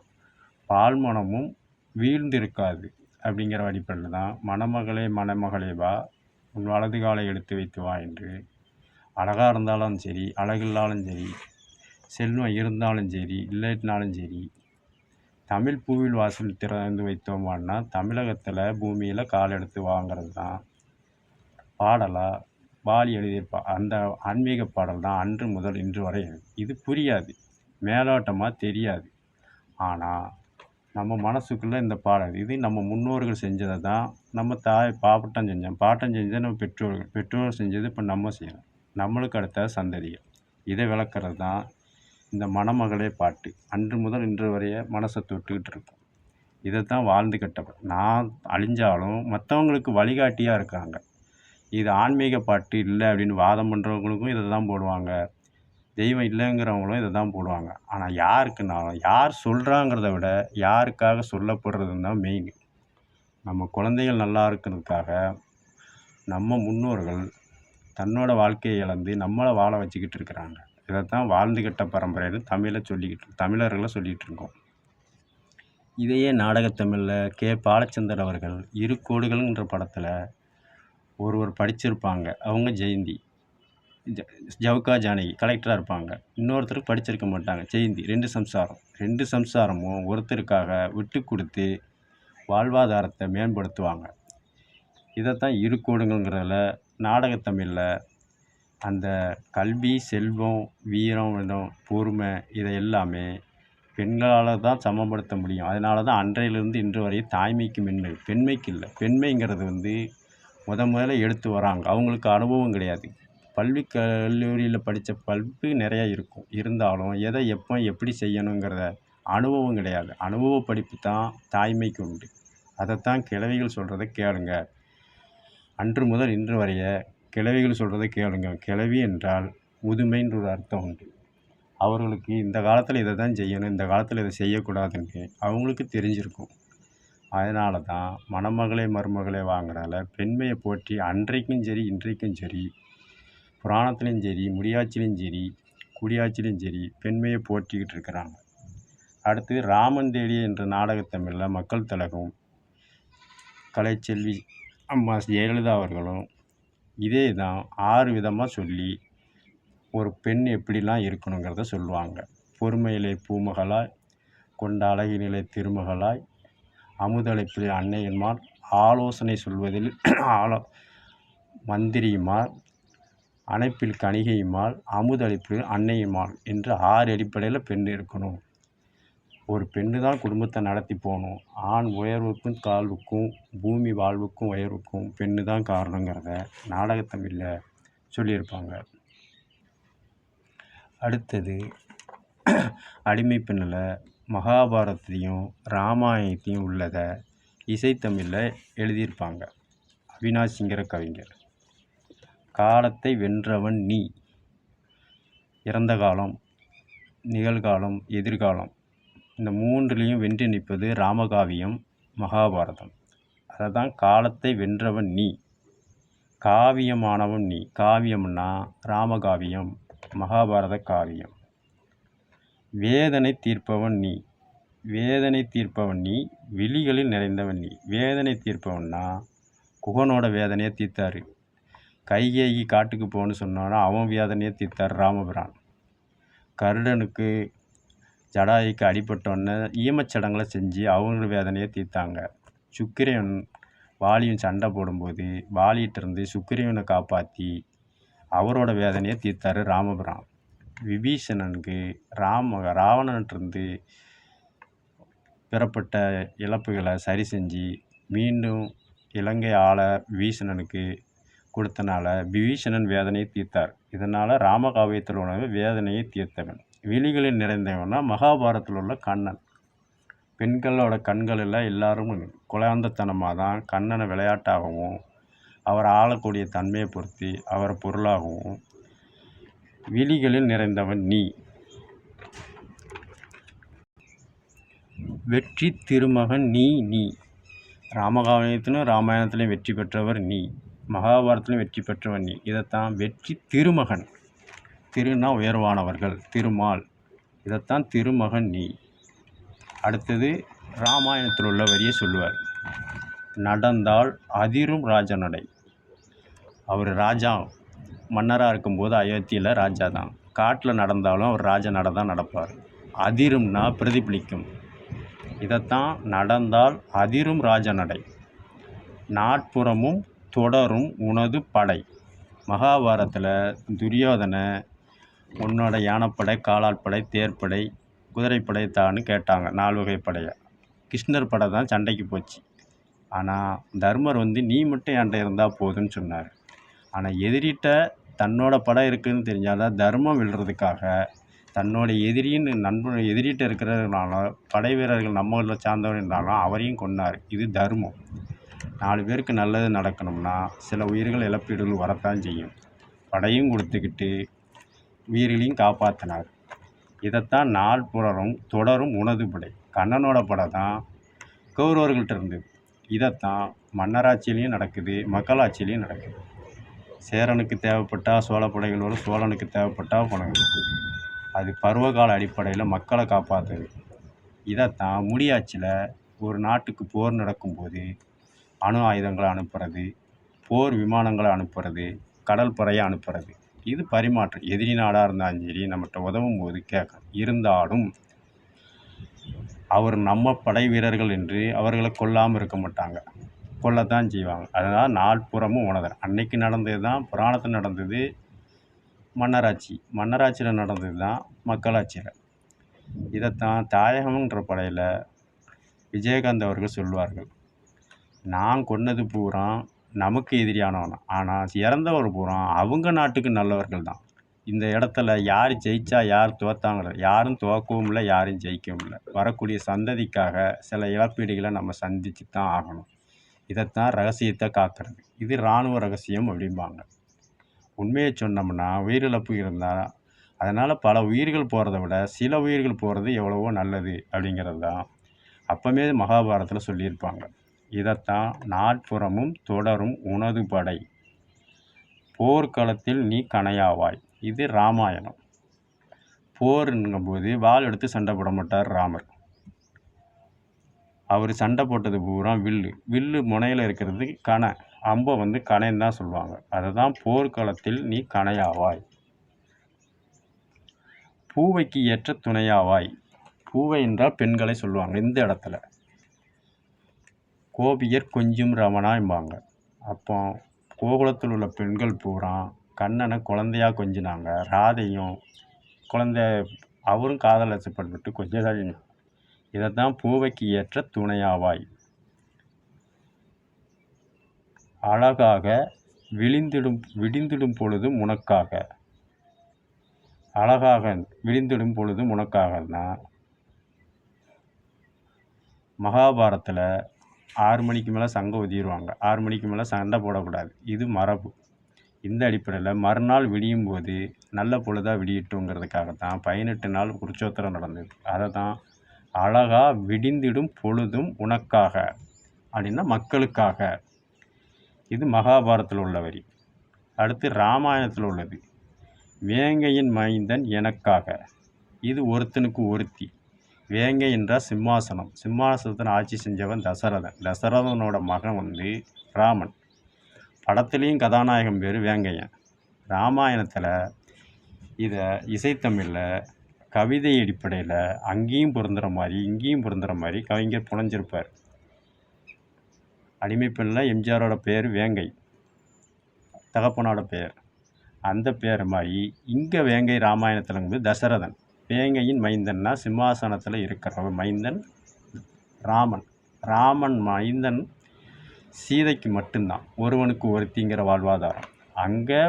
பால் மனமும் வீழ்ந்திருக்காது அப்படிங்கிற அடிப்படையில் தான் மணமகளே மணமகளே வா உன் வலது காலை எடுத்து வைத்து வா என்று, அழகாக இருந்தாலும் சரி அழகில்லாலும் சரி, செல்வம் இருந்தாலும் சரி இல்லைனாலும் சரி, தமிழ் பூவில் வாசல் திறந்து வைத்தோமான்னா தமிழகத்தில் பூமியில் கால் எடுத்து வாங்கிறது தான் பாடலாக வாலி எழுதியிருப்பாள். அந்த ஆன்மீக பாடல் தான் அன்று முதல் இன்று வரை. இது புரியாது, மேலோட்டமாக தெரியாது. ஆனால் நம்ம மனசுக்குள்ளே இந்த பாடல் இது நம்ம முன்னோர்கள் செஞ்சதை தான் நம்ம பாட்டம் செஞ்சோம். பாட்டம் செஞ்சது நம்ம பெற்றோர்கள் செஞ்சது இப்போ நம்ம செய்யணும், நம்மளுக்கு அடுத்த சந்ததிகள். இதை விளக்கிறது தான் இந்த மணமகளே பாட்டு. அன்று முதல் இன்று வரைய மனசை தொட்டுக்கிட்டு இருக்கும். இதை தான் வாழ்ந்து கட்டப்படும். நான் அழிஞ்சாலும் மற்றவங்களுக்கு வழிகாட்டியாக இருக்காங்க. இது ஆன்மீக பாட்டு இல்லை அப்படின்னு வாதம் பண்ணுறவங்களுக்கும் இதை தான் போடுவாங்க, தெய்வம் இல்லைங்கிறவங்களும் இதை தான் போடுவாங்க. ஆனால் யாருக்குனாலும் யார் சொல்கிறாங்கிறத விட யாருக்காக சொல்லப்படுறதுன்னு தான் மெயின். நம்ம குழந்தைகள் நல்லா இருக்கிறதுக்காக நம்ம முன்னோர்கள் தன்னோட வாழ்க்கையை இழந்து நம்மளை வாழ வச்சுக்கிட்டு இருக்கிறாங்க. இதைத்தான் வாழ்ந்துக்கிட்ட பரம்பரைன்னு தமிழர்களை சொல்லிகிட்டு இருக்கோம். இதையே நாடகத்தமிழில் கே பாலச்சந்தர் அவர்கள் இரு கோடுகள்ன்ற படத்தில் ஒருவர் படிச்சிருப்பாங்க. அவங்க ஜெயந்தி, ஜவுகா ஜானகி கலெக்டராக இருப்பாங்க. இன்னொருத்தருக்கு படிச்சிருக்க மாட்டாங்க, ஜெயந்தி. 2 சம்சாரமும் ஒருத்தருக்காக விட்டு கொடுத்து வாழ்வாதாரத்தை மேம்படுத்துவாங்க. இதைத்தான் இரு கோடுங்கள்ங்கிறதுல நாடகத்தமிழில் அந்த கல்வி, செல்வம், வீரம், பொறுமை இதை எல்லாமே பெண்களால் தான் சமப்படுத்த முடியும். அதனால தான் அன்றையிலிருந்து இன்று வரை தாய்மைக்கு மென்மை, பெண்மைக்கு இல்லை. பெண்மைங்கிறது முதல்ல எடுத்து வராங்க. அவங்களுக்கு அனுபவம் கிடையாது. பள்ளி கல்லூரியில் படித்த படிப்பு நிறையா இருக்கும், இருந்தாலும் எதை எப்போ எப்படி செய்யணுங்கிறத அனுபவம் கிடையாது. அனுபவ படிப்பு தான் தாய்மைக்கு உண்டு. அதைத்தான் கிழவிகள் சொல்கிறத கேளுங்க. அன்று முதல் இன்று வரைய கிழவிகள் சொல்கிறத கேளுங்க. கிழவி என்றால் முதுமைன்ற ஒரு அர்த்தம் உண்டு. அவர்களுக்கு இந்த காலத்தில் இதை தான் செய்யணும், இந்த காலத்தில் இதை செய்யக்கூடாதுன்னு அவங்களுக்கு தெரிஞ்சிருக்கும். அதனால தான் மணமகளே மருமகளே வாங்குறதால பெண்மையை போற்றி அன்றைக்கும் சரி இன்றைக்கும் சரி, புராணத்துலேயும் சரி முடியாட்சிலையும் சரி குடியாட்சிலையும் சரி பெண்மையை போற்றிக்கிட்டு இருக்கிறாங்க. அடுத்து ராமன் தேடிய என்ற நாடகத்தமிழில் மக்கள் திலகம் கலைச்செல்வி அம்மா ஜெயலலிதா அவர்களும் இதே தான் 6 விதமாக சொல்லி ஒரு பெண் எப்படிலாம் இருக்கணுங்கிறத சொல்லுவாங்க. பொறுமையிலே பூமகளாய், கொண்ட அழகினிலே திருமகளாய், அமுதழைப்பில் அன்னையன்மார், ஆலோசனை சொல்வதில் மந்திரியுமார், அணைப்பில் கணிகையுமால், அமுதளிப்பில் அன்னையுமாள் என்று 6 அடிப்படையில் பெண் இருக்கணும். ஒரு பெண்ணு தான் குடும்பத்தை நடத்தி போகணும். ஆண் உயர்வுக்கும் தாழ்வுக்கும் பூமி வாழ்வுக்கும் உயர்வுக்கும் பெண்ணு தான் காரணங்கிறத நாடகத்தமிழில் சொல்லியிருப்பாங்க. அடுத்தது அடிமை பெண்ணில் மகாபாரதத்தையும் ராமாயணத்தையும் உள்ளதை இசைத்தமிழில் எழுதியிருப்பாங்க அவினாசிங்கிற கவிஞர். காலத்தை வென்றவன் நீ. இறந்த காலம், நிகழ்காலம், எதிர்காலம் இந்த 3லையும் வென்று நிற்பது ராமகாவியம், மகாபாரதம். அதை தான் காலத்தை வென்றவன் நீ, காவியமானவன் நீ. காவியம்னா ராமகாவியம், மகாபாரத காவியம். வேதனை தீர்ப்பவன் நீ, வேதனை தீர்ப்பவன் நீ, விழிகளில் நிறைந்தவன் நீ. வேதனை தீர்ப்பவன்னா குகனோட வேதனையை தீர்த்தார். கைகேயி காட்டுக்கு போகணுன்னு சொன்னோன்னா அவன் வேதனையை தீர்த்தார் ராமபிரான். கருடனுக்கு ஜடாய்க்கு அடிபட்டோன்னு ஈமச்சடங்களை செஞ்சு அவங்களோட வேதனையை தீர்த்தாங்க. சுக்கிரன் வாலியும் சண்டை போடும்போது வாலிகிட்டேருந்து சுக்கிரனை காப்பாற்றி அவரோட வேதனையை தீர்த்தார் ராமபிரான். விபீஷணனுக்கு ராவணன்கிட்டருந்து பெறப்பட்ட இழப்புகளை சரி செஞ்சு மீண்டும் இலங்கை ஆள விபீஷணனுக்கு கொடுத்தனால விபீஷணன் வேதனையை தீர்த்தார். இதனால் ராமகாவியத்தில் உள்ள வேதனையை தீர்த்தவன். விழிகளில் நிறைந்தவன்னா மகாபாரதத்தில் உள்ள கண்ணன். பெண்களோட கண்களில் எல்லாரும் குழந்தைத்தனமாக தான் கண்ணனை விளையாட்டாகவும் அவர் ஆளக்கூடிய தன்மையை பொறுத்து அவரை பொருளாகவும் விழிகளில் நிறைந்தவன் நீ. வெற்றி திருமகன் நீ. ராமகாவியத்திலும் ராமாயணத்திலையும் வெற்றி பெற்றவர் நீ, மகாபாரதத்திலும் வெற்றி பெற்றவர் நீ. இதைத்தான் வெற்றி திருமகன். திருனா உயர்வானவர்கள், திருமால். இதைத்தான் திருமகன் நீ. அடுத்தது ராமாயணத்தில் உள்ள வரியை சொல்லுவார். நடந்தால் அதிரும் ராஜநடை. அவர் ராஜா மன்னராக இருக்கும்போது அயோத்தியில் ராஜா தான். காட்டில் நடந்தாலும் அவர் ராஜ நட தான் நடப்பார். அதிரும்னா பிரதிபலிக்கும். இதைத்தான் நடந்தால் அதிரும் ராஜநடை. நாட்புறமும் தொடரும் உனது படை. மகாபாரதத்தில் துரியோதனை உன்னோட யானைப்படை, காலாட்படை, தேர்ப்படை, குதிரைப்படை தான்னு கேட்டாங்க. 4 வகை படையை. கிருஷ்ணர் படை தான் சண்டைக்கு போச்சு. ஆனால் தர்மர் நீ மட்டும் என்கிட்ட இருந்தால் போதுன்னு சொன்னார். ஆனால் எதிரிட்ட தன்னோட படம் இருக்குதுன்னு தெரிஞ்சால் தர்மம் விழுறதுக்காக தன்னோட எதிரின்னு எதிரிட்ட இருக்கிறதுனால படை வீரர்கள் நம்மள சார்ந்தவர் இருந்தாலும் அவரையும் கொன்னார். இது தர்மம். 4 பேருக்கு நல்லது நடக்கணும்னா சில உயிர்கள் இழப்பீடுகள் வரத்தான் செய்யும். படையும் கொடுத்துக்கிட்டு உயிர்களையும் காப்பாற்றினார். இதைத்தான் நாட்புறரும் தொடரும் உனது படை. கண்ணனோட படை தான் கௌரவர்கள்ட்ட இருந்தது. இதைத்தான் மன்னராட்சியிலையும் நடக்குது, மக்களாட்சியிலையும் நடக்குது. சேரனுக்கு தேவைப்பட்டால் சோழ படைகள் வரும், சோழனுக்கு தேவைப்பட்டால் பணங்கள். அது பருவகால அடிப்படையில் மக்களை காப்பாற்றுது. இதைத்தான் முடியாட்சியில் ஒரு நாட்டுக்கு போர் நடக்கும்போது அணு ஆயுதங்களை அனுப்புறது, போர் விமானங்களை அனுப்புறது, கடல் படையை அனுப்புறது. இது பரிமாற்றம். எதிரி நாடாக இருந்தாலும் சரி நம்மகிட்ட உதவும் போது கேட்கணும். இருந்தாலும் அவர் நம்ம படை வீரர்கள் என்று அவர்களை கொல்லாமல் இருக்க மாட்டாங்க, கொல்லத்தான் செய்வாங்க. அதனால் நாட்புறமும் உணர்தல். அன்னைக்கு நடந்தது தான் புராணத்தில் நடந்தது மன்னராட்சியில் நடந்தது தான் மக்களாட்சியில். இதைத்தான் தாயகம்ன்ற படையில் விஜயகாந்த் அவர்கள் சொல்வார்கள். நான் கொன்னது பூரா நமக்கு எதிரியானவன், ஆனால் இறந்தவர் பூரா அவங்க நாட்டுக்கு நல்லவர்கள் தான். இந்த இடத்துல யார் ஜெயிச்சா யார் தோத்தாங்க, யாரும் தோக்கவும் இல்லை, யாரும் ஜெயிக்கவும் இல்லை. வரக்கூடிய சந்ததிக்காக சில இழப்பீடுகளை நம்ம சந்தித்து தான் ஆகணும். இதைத்தான் ரகசியத்தை காக்கிறது. இது இராணுவ ரகசியம் அப்படிம்பாங்க. உண்மையை சொன்னோம்னா உயிரிழப்பு இருந்தால் அதனால் பல உயிர்கள் போகிறத விட சில உயிர்கள் போகிறது எவ்வளவோ நல்லது அப்படிங்கிறது தான் அப்போவே மகாபாரதத்தில் சொல்லியிருப்பாங்க. இதைத்தான் நாட்புறமும் தொடரும் உனது படை, போர்க்களத்தில் நீ கணையாவாய். இது ராமாயணம். போருங்கும்போது வாள் எடுத்து சண்டை போட மாட்டார் ராமர். அவர் சண்டை போட்டது பூரா வில்லு முனையில் இருக்கிறது கணை, அம்பை கணைன்னு தான் சொல்லுவாங்க. அதை தான் போர்க்களத்தில் நீ கணையாவாய். பூவைக்கு ஏற்ற துணையாவாய். பூவை என்றால் பெண்களை சொல்லுவாங்க. இந்த இடத்துல கோபியர் கொஞ்சம் ரமணாம்பாங்க. அப்போ கோகுலத்தில் உள்ள பெண்கள் பூரா கண்ணனை குழந்தையாக கொஞ்சினாங்க. ராதையும் அவரும் காதல் வசப்பட்டு கொஞ்சம். இதைத்தான் பூவைக்கு ஏற்ற துணையாவாய். அழகாக விடிந்திடும் பொழுதும் உனக்காக. அழகாக விடிந்திடும் பொழுதும் உனக்காகனா மகாபாரதத்தில் 6 மணிக்கு மேலே சங்கம் ஊதிடுவாங்க. 6 மணிக்கு மேலே சண்டை போடக்கூடாது. இது மரபு. இந்த அடிப்படையில் மறுநாள் விடியும் போது நல்ல பொழுதாக விடியட்டுங்கிறதுக்காகத்தான் 18 நாள் குருட்சேத்திரம் நடந்தது. அதை தான் அழகா விடிந்திடும் பொழுதும் உனக்காக அப்படின்னா மக்களுக்காக. இது மகாபாரதத்தில் உள்ள வரி. அடுத்து ராமாயணத்தில் உள்ளது. வேங்கையின் மைந்தன் எனக்காக. இது ஒருத்தனுக்கு ஒருத்தி. வேங்கை என்றால் சிம்மாசனம். சிம்மாசனத்தில் ஆட்சி செஞ்சவன் தசரதன். தசரதனோட மகன் ராமன். படத்துலேயும் கதாநாயகன் பேர் வேங்கையன். ராமாயணத்தில் இதை இசைத்தமிழில் கவிதை அடிப்படையில் அங்கேயும் பொருந்துகிற மாதிரி இங்கேயும் பொருந்துகிற மாதிரி கவிஞர் புனைஞ்சிருப்பார். அடிமைப்பெண்ணில் எம்ஜிஆரோட பேர் வேங்கை, தகப்பனோட பேர். அந்த பேர் மாதிரி இங்கே வேங்கை ராமாயணத்தில் தசரதன். வேங்கையின் மைந்தன்னா சிம்மாசனத்தில் இருக்கிற மைந்தன் ராமன். ராமன் மைந்தன் சீதைக்கு மட்டும்தான், ஒருவனுக்கு ஒருத்திங்கிற வாழ்வாதாரம். அங்கே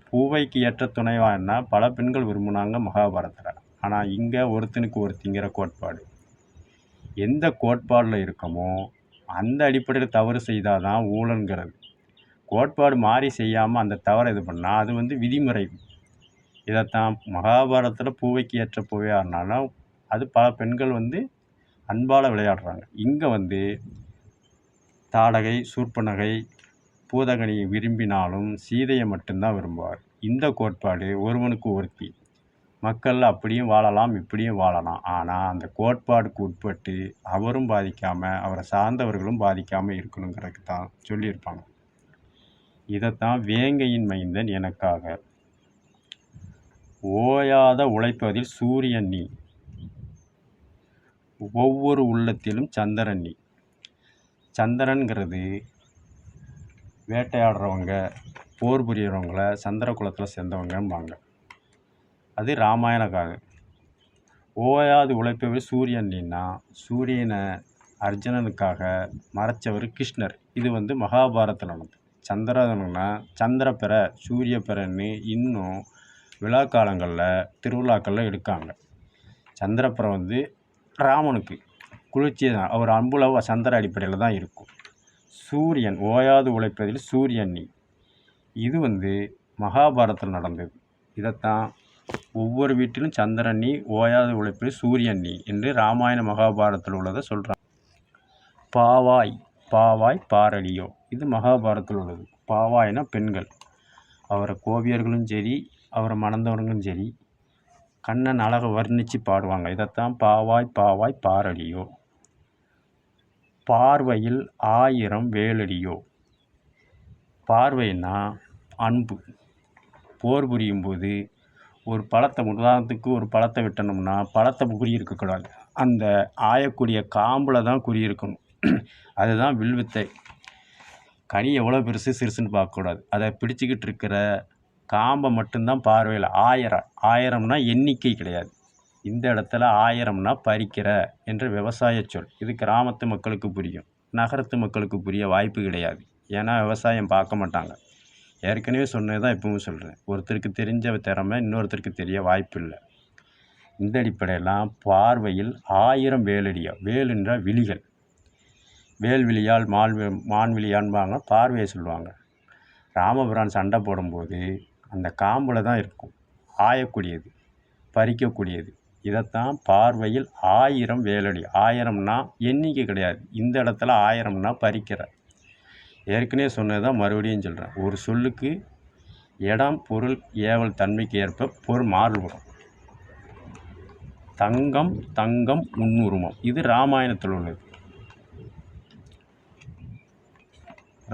பூவைக்கு ஏற்ற துணைவான்னா பல பெண்கள் விரும்பினாங்க மகாபாரதத்தில். ஆனால் இங்கே ஒருத்தனுக்கு ஒருத்திங்கிற கோட்பாடு. எந்த கோட்பாடில் இருக்கமோ அந்த அடிப்படையில் தவறு செய்தால் தான் ஊழல்ங்கிறது. கோட்பாடு மாறி செய்யாமல் அந்த தவறை இது பண்ணால் அது விதிமுறை. இதைத்தான் மகாபாரதத்தில் பூவைக்கு ஏற்ற பூவையானாலும் அது பல பெண்கள் அன்பால் விளையாடுறாங்க. இங்கே தாடகை, சூர்பனகை, பூதகனி விரும்பினாலும் சீதையை மட்டும்தான் விரும்புவார். இந்த கோட்பாடு ஒருவனுக்கு ஒருத்தி. மக்கள் அப்படியும் வாழலாம், இப்படியும் வாழலாம். ஆனால் அந்த கோட்பாடுக்கு உட்பட்டு அவரும் பாதிக்காமல் அவரை சார்ந்தவர்களும் பாதிக்காமல் இருக்கணுங்கிறதுக்கு தான் சொல்லியிருப்பாங்க. இதைத்தான் வேங்கையின் மைந்தன் எனக்காக ஓயாத உழைப்பதில் சூரியன் நீ, ஒவ்வொரு உள்ளத்திலும் சந்திரன் நீ. சந்திரன்கிறது வேட்டையாடுறவங்க, போர் புரியறவங்கள சந்திர குலத்தில் சேர்ந்தவங்கம்பாங்க. அது ராமாயண காது. ஓயாது உழைப்பவர் சூரியன் நீன்னா சூரியனை அர்ஜுனனுக்காக மறைச்சவர் கிருஷ்ணர். இது மகாபாரதத்தில் நடந்தது. சந்திரன்னா சந்திரப்பெற, சூரிய பெறன்னு இன்னும் விழா காலங்களில் திருவிழாக்களில் எடுக்காங்க. சந்திரப்பெற ராமனுக்கு குளிர்ச்சி தான், அவர் அன்புலவ சந்திர அடிப்படையில் தான் இருக்கும். சூரியன் ஓயாது உழைப்பதில் சூரியன் நீ, இது மகாபாரதத்தில் நடந்தது. இதைத்தான் ஒவ்வொரு வீட்டிலும் சந்திரன் நீ, ஓயாது உழைப்பதில் சூரியன் நீ என்று ராமாயண மகாபாரதத்தில் உள்ளதை சொல்கிறாங்க. பாவாய் பாவாய் பாரடியோ, இது மகாபாரதத்தில் உள்ளது. பாவாய்னா பெண்கள். அவரை கோபியர்களும் சரி, அவரை மணந்தவர்களும் சரி, கண்ணன் அழகை வர்ணித்து பாடுவாங்க. இதைத்தான் பாவாய் பாவாய் பாரடியோ. பார்வையில் 1000 வேலடியோ. பார்வைன்னா அன்பு. போர் புரியும் போது ஒரு பழத்தை, உதாரணத்துக்கு ஒரு பழத்தை வெட்டணும்னா பழத்தை குறி இருக்கக்கூடாது, அந்த ஆயக்கூடிய காம்பில் தான் குறி இருக்கணும். அதுதான் வில்வித்தை. கனி எவ்வளோ பெருசு சிறுசுன்னு பார்க்கக்கூடாது, அதை பிடிச்சிக்கிட்டு இருக்கிற காம்பை மட்டும்தான் பார்வையில். 1000னா எண்ணிக்கை கிடையாது. இந்த இடத்துல 1000னா பறிக்கிற என்ற விவசாய சொல். இது கிராமத்து மக்களுக்கு புரியும், நகரத்து மக்களுக்கு புரிய வாய்ப்பு கிடையாது. ஏன்னா விவசாயம் பார்க்க மாட்டாங்க. ஏற்கனவே சொன்னது தான் இப்பவும் சொல்கிறேன், ஒருத்தருக்கு தெரிஞ்ச திறமை இன்னொருத்தருக்கு தெரிய வாய்ப்பு இல்லை. இந்த அடிப்படையெல்லாம் பார்வையில் 1000 வேலடியோ. வேலுன்ற விழிகள். வேல்விழியால் மான்விழியான்பாங்க, பார்வையை சொல்லுவாங்க. ராமபிரான் சண்டை போடும்போது அந்த காம்பில் தான் இருக்கும் ஆயக்கூடியது, பறிக்கக்கூடியது. இதைத்தான் பார்வையில் 1000 வேலடி. 1000னா எண்ணிக்கை கிடையாது, இந்த இடத்துல 1000னா பறிக்கிற. ஏற்கனவே சொன்னது தான் மறுபடியும் சொல்கிறேன், ஒரு சொல்லுக்கு இடம், பொருள், ஏவல் தன்மைக்கு ஏற்ப பொருள் மாறுபடும். தங்கம் தங்கம் முன்னுரிமம், இது ராமாயணத்தில் உள்ளது.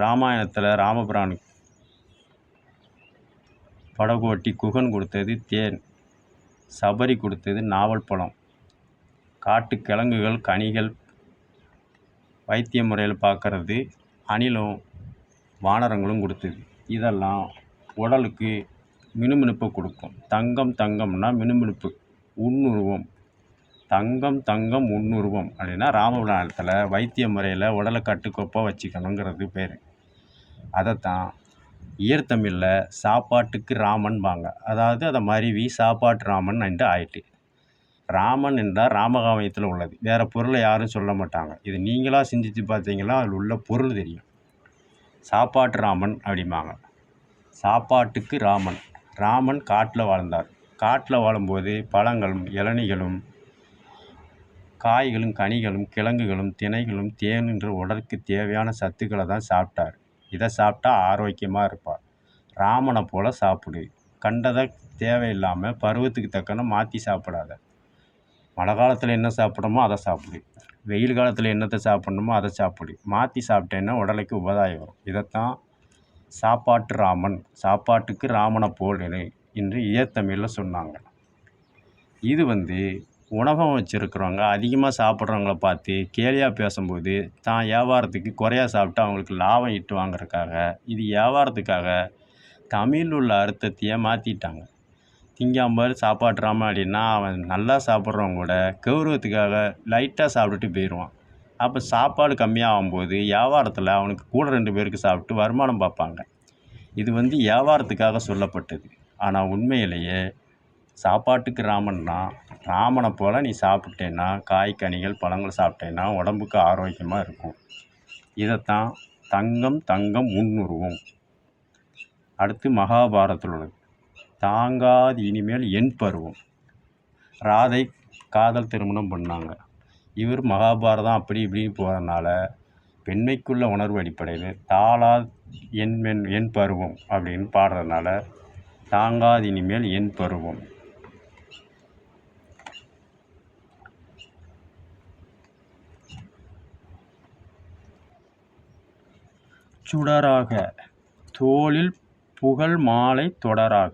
ராமாயணத்தில் ராமபிரானுக்கு படகோட்டி குகன் கொடுத்தது தேன், சபரி கொடுத்தது நாவல் பழம், காட்டு கிழங்குகள், கனிகள், வைத்திய முறையில் பார்க்கறது அணிலும் வானரங்களும் கொடுத்தது. இதெல்லாம் உடலுக்கு மினுமினுப்பை கொடுக்கும். தங்கம் தங்கம்னா மினுமினுப்பு, உன்னுருவம். தங்கம் தங்கம் உன்னுருவம் அப்படின்னா ராமபிராணத்தில் வைத்திய முறையில் உடலை கட்டுக்கோப்பாக வச்சுக்கணுங்கிறது பேர். அதைத்தான் ஈர்த்தமிழில் சாப்பாட்டுக்கு ராமன்பாங்க. அதாவது அதை மருவி சாப்பாட்டு ராமன் என்று ஆயிட்டு. ராமன் என்றால் ராமகாவியத்தில் உள்ளது, வேறு பொருளை யாரும் சொல்ல மாட்டாங்க. இது நீங்களாக சிந்தித்து பார்த்தீங்களா அதில் உள்ள பொருள் தெரியும். சாப்பாட்டு ராமன் அப்படிம்பாங்க. சாப்பாட்டுக்கு ராமன். ராமன் காட்டில் வாழ்ந்தார். காட்டில் வாழும்போது பழங்களும் இளநிகளும் காய்களும் கனிகளும் கிழங்குகளும் திணைகளும் தேன் என்ற உடலுக்கு தேவையான சத்துக்களை தான் சாப்பிட்டார். இதை சாப்பிட்டா ஆரோக்கியமாக இருப்பார். ராமனை போல் சாப்பிடு, கண்டதை தேவையில்லாமல் பருவத்துக்கு தக்கன மாற்றி சாப்பிடாத. மழை காலத்தில் என்ன சாப்பிடணுமோ அதை சாப்பிடு, வெயில் காலத்தில் என்னத்தை சாப்பிட்ணுமோ அதை சாப்பிடு. மாற்றி சாப்பிட்டேன்னா உடலுக்கு உபாதாயம் வரும். இதைத்தான் சாப்பாட்டு ராமன், சாப்பாட்டுக்கு ராமனை போல் என்று ஈழத்தமிழில் சொன்னாங்க. இது உணவகம் வச்சுருக்கிறவங்க அதிகமாக சாப்பிட்றவங்கள பார்த்து கேலியாக பேசும்போது தான் வியாபாரத்துக்கு குறையா சாப்பிட்டு அவங்களுக்கு லாபம் ஈட்டு வாங்குறதுக்காக இது வியாபாரத்துக்காக தமிழ் உள்ள அர்த்தத்தையே மாற்றிட்டாங்க. திங்காம்பார் சாப்பாடுறாம அப்படின்னா அவன் நல்லா சாப்பிட்றவங்க கூட கௌரவத்துக்காக லைட்டாக சாப்பிட்டுட்டு போயிடுவான். அப்போ சாப்பாடு கம்மியாகும்போது வியாபாரத்தில் அவனுக்கு கூட 2 பேருக்கு சாப்பிட்டு வருமானம் பார்ப்பாங்க. இது வியாபாரத்துக்காக சொல்லப்பட்டது. ஆனால் உண்மையிலேயே சாப்பாட்டுக்கு ராமன் தான். ராமனை போல் நீ சாப்பிட்டேன்னா காய் கனிகள் பழங்கள் சாப்பிட்டேன்னா உடம்புக்கு ஆரோக்கியமாக இருக்கும். இதைத்தான் தங்கம் தங்கம் முன்னுருவம். அடுத்து மகாபாரதத்தில் உள்ளது தாங்காது இனிமேல் என் பருவம். ராதை காதல் திருமணம் பண்ணாங்க. இவர் மகாபாரதம் அப்படி இப்படின்னு போகிறதுனால பெண்மைக்குள்ள உணர்வு அடிப்படையில் தாளாது என் பருவம் அப்படின்னு பாடுறதுனால தாங்காது இனிமேல் என் பருவம். சுடராக தோளில் புகழ் மாலை தொடராக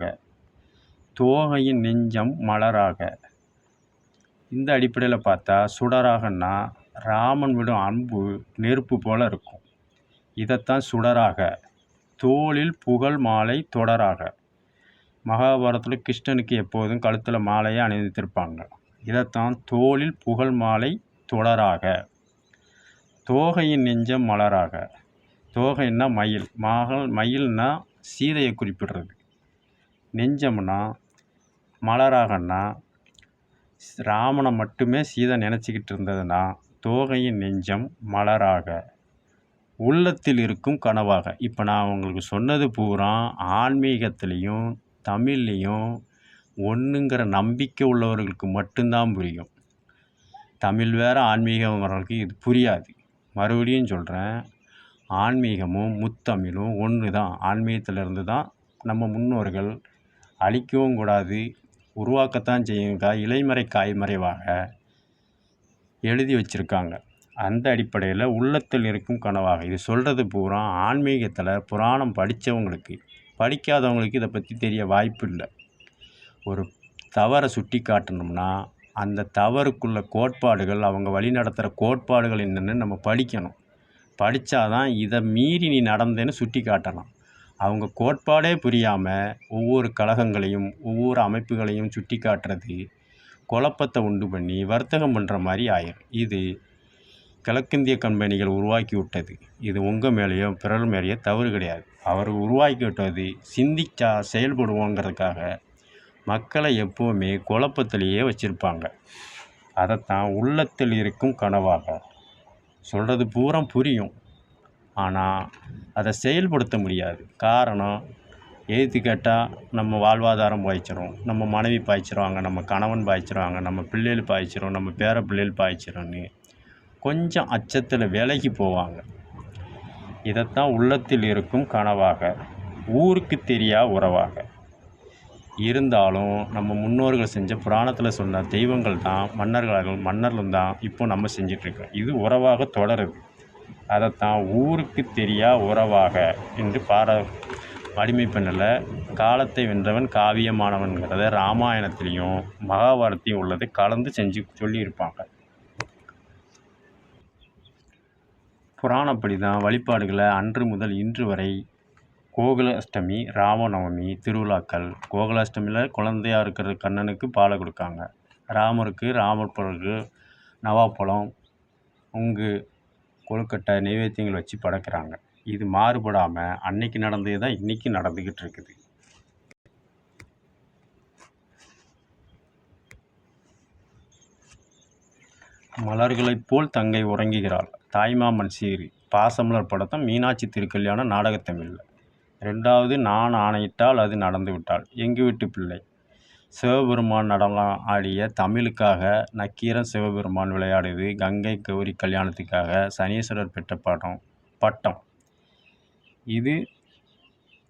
தோகையின் நெஞ்சம் மலராக. இந்த அடிப்படையில் பார்த்தா சுடராகன்னா ராமன் விடும் அன்பு நெருப்பு போல் இருக்கும். இதைத்தான் சுடராக. தோளில் புகழ் மாலை தொடராக. மகாபாரதத்தில் கிருஷ்ணனுக்கு எப்போதும் கழுத்தில் மாலையை அணிந்திருப்பாங்க. இதைத்தான் தோளில் புகழ் மாலை தொடராக. தோகையின் நெஞ்சம் மலராக. தோகைன்னா மயில். மயில்னா சீதையை குறிப்பிடுறது. நெஞ்சம்னா மலராகன்னா ராமனை மட்டுமே சீதை நினச்சிக்கிட்டு இருந்ததுன்னா தோகையின் நெஞ்சம் மலராக. உள்ளத்தில் இருக்கும் கனவாக. இப்போ நான் உங்களுக்கு சொன்னது பூரா ஆன்மீகத்துலேயும் தமிழ்லேயும் ஒன்றுங்கிற நம்பிக்கை உள்ளவர்களுக்கு மட்டும்தான் புரியும். தமிழ் வேறு ஆன்மீகம் வரவர்களுக்கு இது புரியாது. மறுபடியும் சொல்கிறேன், ஆன்மீகமும் முத்தமிழும் ஒன்று தான். ஆன்மீகத்திலிருந்து தான் நம்ம முன்னோர்கள் அழிக்கவும் கூடாது, உருவாக்கத்தான் செய்யுங்க இலைமறை காய்மறைவாக எழுதி வச்சுருக்காங்க. அந்த அடிப்படையில் உள்ளத்தில் இருக்கும் கனவாக. இது சொல்கிறது பூரா ஆன்மீகத்தில் புராணம் படித்தவங்களுக்கு. படிக்காதவங்களுக்கு இதை பற்றி தெரிய வாய்ப்பு இல்லை. ஒரு தவறை சுட்டி காட்டணும்னா அந்த தவறுக்குள்ள கோட்பாடுகள், அவங்க வழி நடத்துகிற கோட்பாடுகள் என்னென்னு நம்ம படிக்கணும். படித்தாதான் இதை மீறி நீ நடந்தேன்னு சுட்டி காட்டலாம். அவங்க கோட்பாடே புரியாமல் ஒவ்வொரு கழகங்களையும் ஒவ்வொரு அமைப்புகளையும் சுட்டி காட்டுறது குழப்பத்தை உண்டு பண்ணி வர்த்தகம் பண்ணுற மாதிரி ஆயிரும். இது கிழக்கிந்திய கம்பெனிகள் உருவாக்கி விட்டது. இது உங்கள் மேலேயோ பிறர் மேலேயோ தவறு கிடையாது. அவர் உருவாக்கி விட்டது சிந்திச்சா செயல்படுவோங்கிறதுக்காக மக்களை எப்போவுமே குழப்பத்திலேயே வச்சுருப்பாங்க. அதைத்தான் உள்ளத்தில் இருக்கும் கனவாக. சொல்கிறது பூரா புரியும், ஆனால் அதை செயல்படுத்த முடியாது. காரணம், எதிர்த்து கேட்டால் நம்ம வாழ்வாதாரம் பாய்ச்சிரும், நம்ம மனைவி பாய்ச்சிருவாங்க, நம்ம கணவன் பாய்ச்சிருவாங்க, நம்ம பிள்ளைகள் பாய்ச்சிரும், நம்ம பேர பிள்ளைகள் பாய்ச்சிரும்னு கொஞ்சம் அச்சத்தில் விலகி போவாங்க. இதைத்தான் உள்ளத்தில் இருக்கும் கனவாக, ஊருக்கு தெரியா உறவாக. இருந்தாலும் நம்ம முன்னோர்கள் செஞ்ச புராணத்தில் சொன்ன தெய்வங்கள் தான் மன்னர்களும் தான் இப்போ நம்ம செஞ்சிட்ருக்கோம். இது உறவாக தொடருது. அதைத்தான் ஊருக்கு தெரியா உறவாக என்று அடிமை பெண்ணில் காலத்தை வென்றவன் காவியமானவன்கிறத ராமாயணத்துலேயும் மகாபாரத்தையும் உள்ளதை கலந்து செஞ்சு சொல்லியிருப்பாங்க. புராணப்படி தான் வழிபாடுகளை அன்று முதல் இன்று வரை கோகுலாஷ்டமி, ராமநவமி திருவிழாக்கள். கோகுலாஷ்டமியில் குழந்தையாக இருக்கிற கண்ணனுக்கு பாலை கொடுக்காங்க. ராமருக்கு ராமருக்கு நவாப்பழம், உங்கு, கொழுக்கட்டை நைவேத்தியங்கள் வச்சு படைக்கிறாங்க. இது மாறுபடாமல் அன்னைக்கு நடந்தது தான் இன்றைக்கி நடந்துக்கிட்டு இருக்குது. மலர்களைப் போல் தங்கை உறங்குகிறாள். தாய்மாமன் சீரி. பாசமலர் படத்தம் மீனாட்சி திருக்கல்யாணம் நாடகத்தமிழில். 2வது நான் ஆணையிட்டால் அது நடந்து விட்டால். எங்கு வீட்டு பிள்ளை. சிவபெருமான் நடனம் ஆடிய தமிழுக்காக நக்கீரன் சிவபெருமான் விளையாடுது. கங்கை கௌரி கல்யாணத்துக்காக சனீஸ்வரர் பெற்ற பட்டம். இது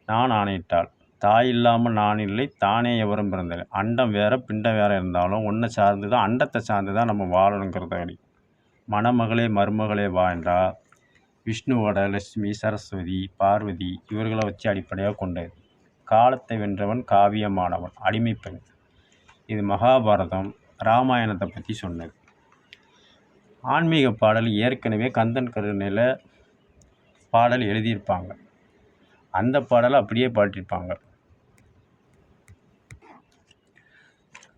நான் ஆணையிட்டால். தாய் இல்லாமல் நான் இல்லை, தானே எவரும் பிறந்தது. அண்டம் வேறு பிண்டம் வேறு இருந்தாலும் ஒன்றை சார்ந்து தான், அண்டத்தை சார்ந்து தான் நம்ம வாழணுங்கிறத அடி. மணமகளே மருமகளே வா என்றால் விஷ்ணுவோட லட்சுமி, சரஸ்வதி, பார்வதி இவர்களை வச்சு அடிப்படையாக கொண்டது. காலத்தை வென்றவன் காவியமானவன் அடிமை பெண். இது மகாபாரதம் ராமாயணத்தை பற்றி சொன்னது. ஆன்மீக பாடல் ஏற்கனவே கந்தன் கருணையில் பாடல் எழுதியிருப்பாங்க. அந்த பாடலை அப்படியே பாட்டிருப்பாங்க.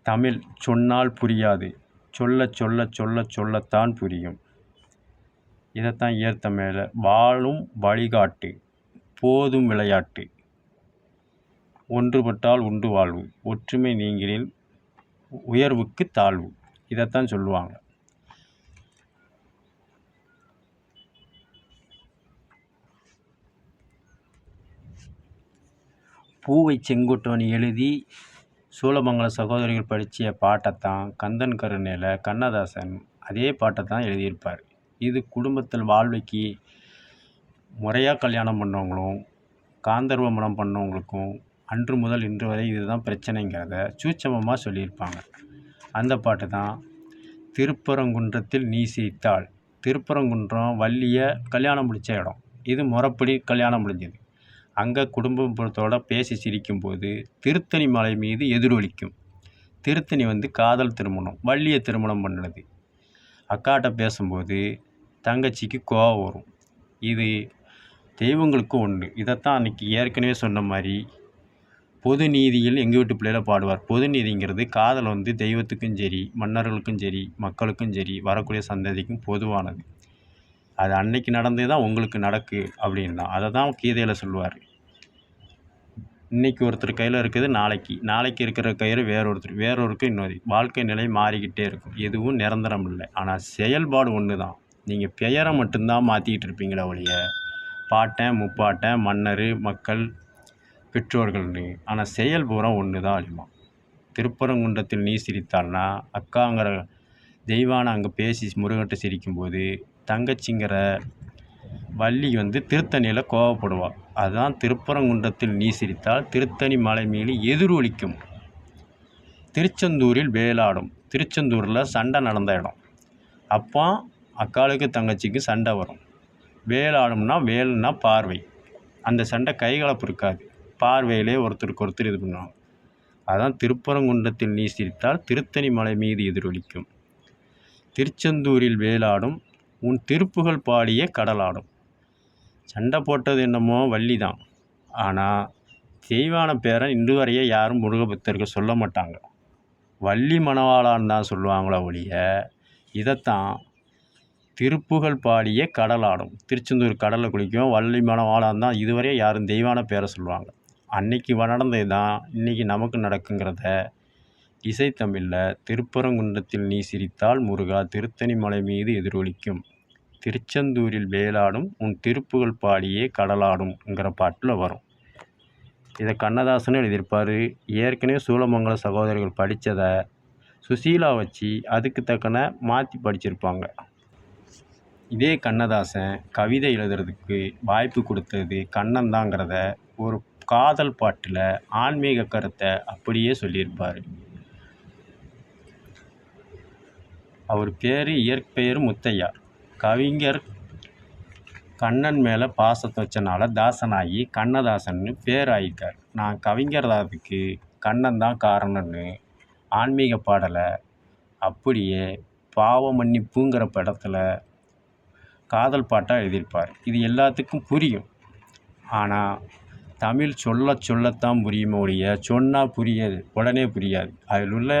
தமிழ் சொன்னால் புரியாது, சொல்ல சொல்ல சொல்ல சொல்லத்தான் புரியும். இதைத்தான் ஏற்ற மேலே வாழும் வழிகாட்டு, போதும் விளையாட்டு, ஒன்றுபட்டால் உண்டு வாழ்வு, ஒற்றுமை நீங்கினில் உயர்வுக்கு தாழ்வு. இதைத்தான் சொல்லுவாங்க. பூவை செங்குட்டுவன் எழுதி சூலமங்கல சகோதரிகள் படித்த பாட்டைத்தான் கந்தன் கருணையில் கண்ணதாசன் அதே பாட்டைத்தான் எழுதியிருப்பார். இது குடும்பத்தில் வாழ்வைக்கு முறையாக கல்யாணம் பண்ணவங்களும் காந்தர்வ மனம் பண்ணவங்களுக்கும் அன்று முதல் இன்று வரை இதுதான் பிரச்சனைங்கிறத சூட்சமமாக சொல்லியிருப்பாங்க. அந்த பாட்டு தான் திருப்பரங்குன்றத்தில் நீ சிரித்தாள். திருப்பரங்குன்றம் வள்ளியை கல்யாணம் முடித்த இடம். இது முறைப்படி கல்யாணம் முடிஞ்சது. அங்கே குடும்பத்தோட பேசி சிரிக்கும்போது திருத்தணி மலை மீது எதிரொலிக்கும். திருத்தணி காதல் திருமணம், வள்ளியை திருமணம் பண்ணுறது. அக்காட்ட பேசும்போது தங்கச்சிக்கு கோவம் வரும். இது தெய்வங்களுக்கு ஒன்று. இதைத்தான் அன்றைக்கி ஏற்கனவே சொன்ன மாதிரி பொது நீதியில் எங்கள் வீட்டு பிள்ளையில பாடுவார். பொது நீதிங்கிறது காதல் தெய்வத்துக்கும் சரி, மன்னர்களுக்கும் சரி, மக்களுக்கும் சரி, வரக்கூடிய சந்ததிக்கும் பொதுவானது. அது அன்னைக்கு நடந்தது தான் உங்களுக்கு நடக்கு அப்படின்னு தான். அதை தான் கீதையில் சொல்லுவார். இன்றைக்கி ஒருத்தர் கையில் இருக்குது, நாளைக்கு இருக்கிற கயிறு வேறொருக்கு இன்னொரு. வாழ்க்கை நிலை மாறிக்கிட்டே இருக்கும். எதுவும் நிரந்தரம் இல்லை. ஆனால் செயல்பாடு ஒன்று தான். நீங்கள் பெயரை மட்டும்தான் மாற்றிக்கிட்டு இருப்பீங்களே ஒழிய பாட்டன் முப்பாட்டன் மன்னர் மக்கள் பெற்றோர்கள்னு. ஆனால் செயல் பூரா ஒன்று தான் அழிமா. திருப்பரங்குன்றத்தில் நீ சிரித்தாள்னா அக்காங்கிற தெய்வானை அங்கே பேசி முருகன்ட்டு சிரிக்கும்போது தங்கச்சிங்கிற வள்ளி திருத்தணியில் கோவப்படுவாள். அதுதான் திருப்பரங்குன்றத்தில் நீ சிரித்தால் திருத்தணி மலை மீது எதிரொலிக்கும். திருச்செந்தூரில் வேலாடும். திருச்செந்தூரில் சண்டை நடந்த இடம். அப்போ அக்காளுக்கு தங்கச்சிக்கு சண்டை வரும். வேலாடும்னா வேலுன்னா பார்வை. அந்த சண்டை கைகலப்பு இருக்காது. பார்வையிலே ஒருத்தருக்கு ஒருத்தர் இது பண்ணுவாங்க. அதுதான் திருப்பரங்குன்றத்தில் நீ சிரித்தால் திருத்தணி மலை மீது எதிரொலிக்கும். திருச்செந்தூரில் வேலாடும், உன் திருப்புகள் பாடிய கடலாடும். சண்டை போட்டது என்னமோ வள்ளி தான். ஆனால் தெய்வான பேரை இன்று வரையே யாரும் முருகபக்தர்கள் சொல்ல மாட்டாங்க. வள்ளி மணவாளான்னு தான் சொல்லுவாங்களோ ஒழிய இதைத்தான் திருப்புகள் பாடிய கடலாடும். திருச்செந்தூர் கடலில் குளிக்கும் வள்ளி மணவாளான் தான் இதுவரையே யாரும் தெய்வான பேரை சொல்லுவாங்க. அன்னைக்கு நடந்தது தான் இன்றைக்கி நமக்கு நடக்குங்கிறத இசைத்தமிழில் திருப்பரங்குன்றத்தில் நீ சிரித்தால் முருகா திருத்தணி மலை மீது எதிரொலிக்கும். திருச்செந்தூரில் வேலாடும், உன் திருப்புகள் பாடியே கடலாடும்ங்கிற பாட்டில் வரும். இதை கண்ணதாசனும் எழுதியிருப்பார். ஏற்கனவே சூலமங்கல சகோதரிகள் படித்ததை சுசீலா வச்சு அதுக்கு தக்கன மாற்றி படிச்சிருப்பாங்க. இதே கண்ணதாசன் கவிதை எழுதுறதுக்கு வாய்ப்பு கொடுத்தது கண்ணன் தாங்கிறத ஒரு காதல் பாட்டில் ஆன்மீக கருத்தை அப்படியே சொல்லியிருப்பார். அவர் பேர் இயற்பெயர் முத்தையா. கவிஞர் கண்ணன் மேலே பாசத்தை வச்சனால தாசனாகி கண்ணதாசன்னு பேர் ஆகிட்டார். நான் கவிஞர்தாதுக்கு கண்ணன் தான் காரணம்னு ஆன்மீக பாடலை அப்படியே பாவ மன்னிப்புங்கிற படத்தில் காதல் பாட்டாக எழுதியிருப்பார். இது எல்லாத்துக்கும் புரியும். ஆனால் தமிழ் சொல்லத்தான் புரியுமே ஒழிய சொன்னால் புரியாது, உடனே புரியாது. அதில் உள்ள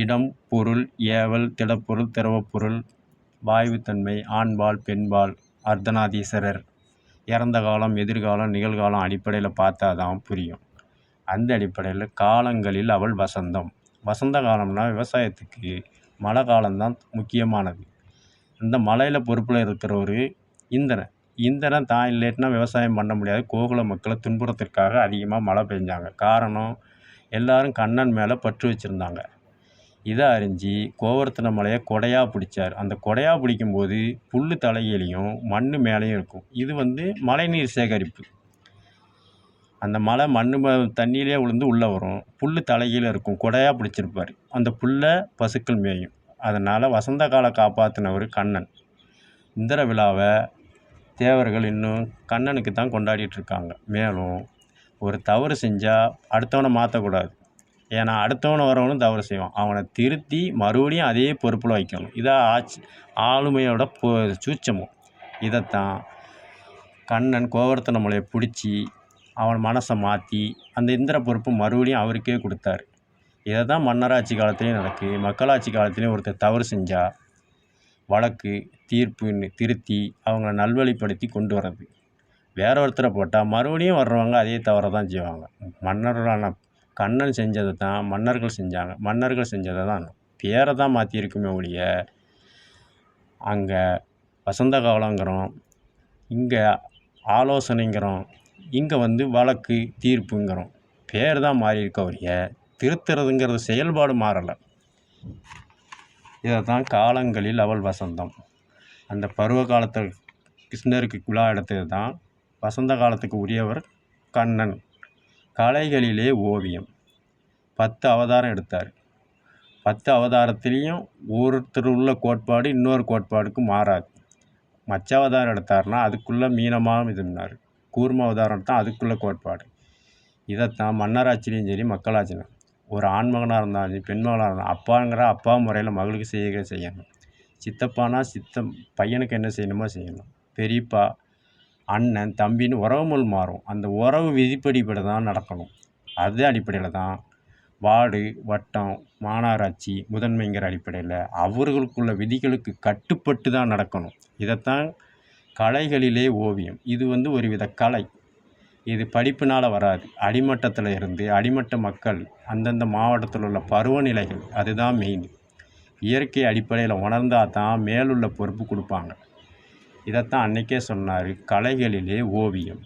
இடம், பொருள், ஏவல், திடப்பொருள், திரவப்பொருள், வாயுத்தன்மை, ஆண்பால், பெண்பால், அர்த்தநாதீஸ்வரர், இறந்த காலம், எதிர்காலம், நிகழ்காலம் அடிப்படையில் பார்த்தா தான் புரியும். அந்த அடிப்படையில் காலங்களில் அவள் வசந்தம். வசந்த காலம்னா விவசாயத்துக்கு மழை காலம்தான் முக்கியமானது. அந்த மலையில் பொறுப்பில் இருக்கிற ஒரு இந்திரன் தான் இல்லைன்னா விவசாயம் பண்ண முடியாது. கோகுல மக்களை துன்புறத்திற்காக அதிகமாக மழை பெஞ்சாங்க. காரணம் எல்லோரும் கண்ணன் மேலே பற்று வச்சுருந்தாங்க. இதை அறிஞ்சு கோவர்த்தன மலையை கொடையாக பிடிச்சார். அந்த கொடையாக பிடிக்கும்போது புல் தலையிலையும் மண் மேலேயும் இருக்கும். இது மழைநீர் சேகரிப்பு. அந்த மழை தண்ணியிலே விழுந்து உள்ளே வரும். புல் தலையில் இருக்கும். கொடையாக பிடிச்சிருப்பார். அந்த புல்லை பசுக்கள் மேயும். அதனால் வசந்த கால காப்பாற்றினவர் கண்ணன். இந்திர விழாவை தேவர்கள் இன்னும் கண்ணனுக்கு தான் கொண்டாடிட்டுருக்காங்க. மேலும் ஒரு தவறு செஞ்சால் அடுத்தவனை மாற்றக்கூடாது. ஏன்னா அடுத்தவனை வரவனும் தவறு செய்வான். அவனை திருத்தி மறுபடியும் அதே பொறுப்பில் வைக்கணும். இதான் ஆளுமையோட சூட்சமம். இதைத்தான் கண்ணன் கோவர்த்தன மலையை பிடிச்சி அவன் மனசை மாற்றி அந்த இந்திர பொறுப்பு மறுபடியும் அவருக்கே கொடுத்தாரு. இதை தான் மன்னராட்சி காலத்துலேயும் நடக்குது. மக்களாட்சி காலத்துலேயும் ஒருத்தர் தவறு செஞ்சால் வழக்கு தீர்ப்புன்னு திருத்தி அவங்கள நல்வழிப்படுத்தி கொண்டு வர்றது. வேற ஒருத்தரை போட்டால் மறுபடியும் வர்றவங்க அதே தவறை தான் செய்வாங்க. மன்னர்களான கண்ணன் செஞ்சதை தான் மன்னர்கள் செஞ்சாங்க. மன்னர்கள் செஞ்சதை தான் பேரை தான் மாற்றிருக்குமே ஒழிய, அங்கே வசந்த காலங்கிறோம், இங்கே ஆலோசனைங்கிறோம், இங்கே வழக்கு தீர்ப்புங்கிறோம். பேர் தான் மாறி இருக்க ஒழிய திருத்துறதுங்கிறது செயல்பாடு மாறலை. இதை தான் காலங்களில் அவள் வசந்தம். அந்த பருவ காலத்தில் கிருஷ்ணருக்கு விழா எடுத்தது தான் வசந்த காலத்துக்கு உரியவர் கண்ணன். கலைகளிலே ஓவியம் 10 அவதாரம் எடுத்தார். 10 அவதாரத்துலேயும் ஒருத்தர் உள்ள கோட்பாடு இன்னொரு கோட்பாடுக்கு மாறாது. மச்ச அவதாரம் எடுத்தார்னா அதுக்குள்ளே மீனமாக இதுனார். கூர்ம அவதாரம் தான் அதுக்குள்ளே கோட்பாடு. இதைத்தான் மன்னராட்சிலையும் சரி மக்களாட்சியும் ஒரு ஆண்மகனாக இருந்தாலும் சரி பெண்மகனாக இருந்தாலும் அப்பாங்கிற அப்பா முறையில் மகளுக்கு செய்யணும். சித்தப்பானா பையனுக்கு என்ன செய்யணுமோ செய்யணும். பெரியப்பா அண்ணன் தம்பின்னு உறவுமுள் மாறும். அந்த உறவு விதிப்படிப்படி தான் நடக்கணும். அதே அடிப்படையில் தான் வார்டு வட்டம் மாநகராட்சி முதன்மைங்கிற அடிப்படையில் அவர்களுக்குள்ள விதிகளுக்கு கட்டுப்பட்டு தான் நடக்கணும். இதைத்தான் கலைகளிலே ஓவியம். இது ஒரு வித கலை. இது படிப்பினால் வராது. அடிமட்டத்தில் இருந்து அடிமட்ட மக்கள் அந்தந்த மாவட்டத்தில் உள்ள பருவநிலைகள் அதுதான் மெயின். இயற்கை அடிப்படையில் உணர்ந்தால் தான் மேலுள்ள பொறுப்பு கொடுப்பாங்க. இதைத்தான் அன்னைக்கே சொன்னார், கலைகளிலே ஓவியம்.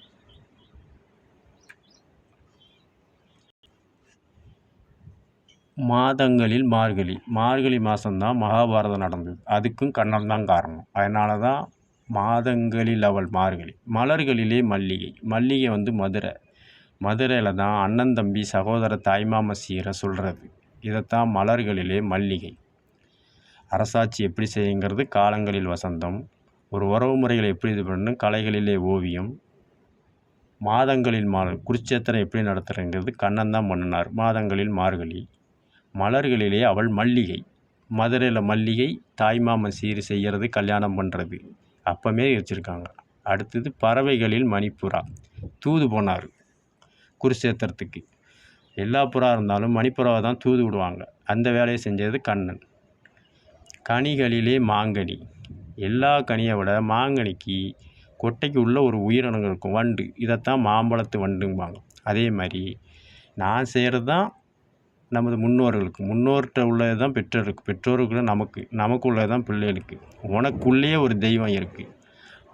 மாதங்களில் மார்கழி மாதம்தான் மகாபாரதம் நடந்தது. அதுக்கும் கண்ணன் தான் காரணம். அதனால தான் மாதங்களில் அவள் மார்கழி. மலர்களிலே மல்லிகை மதுரையில் தான் அண்ணன் தம்பி சகோதர தாய்மாம சீரை சொல்கிறது. இதைத்தான் மலர்களிலே மல்லிகை. அரசாட்சி எப்படி செய்யுங்கிறது காலங்களில் வசந்தம். ஒரு உறவு முறைகளை எப்படி இது பண்ணணும் கலைகளிலே ஓவியம். மாதங்களில் குருட்சேத்திரம் எப்படி நடத்துகிறங்கிறது கண்ணன் தான் பண்ணினார். மாதங்களில் மார்கழி. மலர்களிலே அவள் மல்லிகை. மதுரையில் மல்லிகை தாய்மாமன் சீர் செய்கிறது கல்யாணம் பண்ணுறது அப்பமே வச்சுருக்காங்க. அடுத்தது பறவைகளில் மணிப்புறா தூது போனார் குருட்சேத்திரத்துக்கு. எல்லா புறா இருந்தாலும் மணிப்புறாவை தான் தூது விடுவாங்க. அந்த வேலையை செஞ்சது கண்ணன். கனிகளிலே மாங்கனி. எல்லா கனியை விட மாங்கனிக்கு கொட்டைக்கு உள்ள ஒரு உயிரினங்கள் இருக்கும், வண்டு. இதைத்தான் மாம்பழத்து வண்டும்பாங்க. அதே மாதிரி நான் செய்கிறது தான் நமது முன்னோர்கிட்ட உள்ளது தான் பெற்றோருக்கு நமக்கு உள்ளது தான் பிள்ளைகளுக்கு. உனக்குள்ளேயே ஒரு தெய்வம் இருக்குது.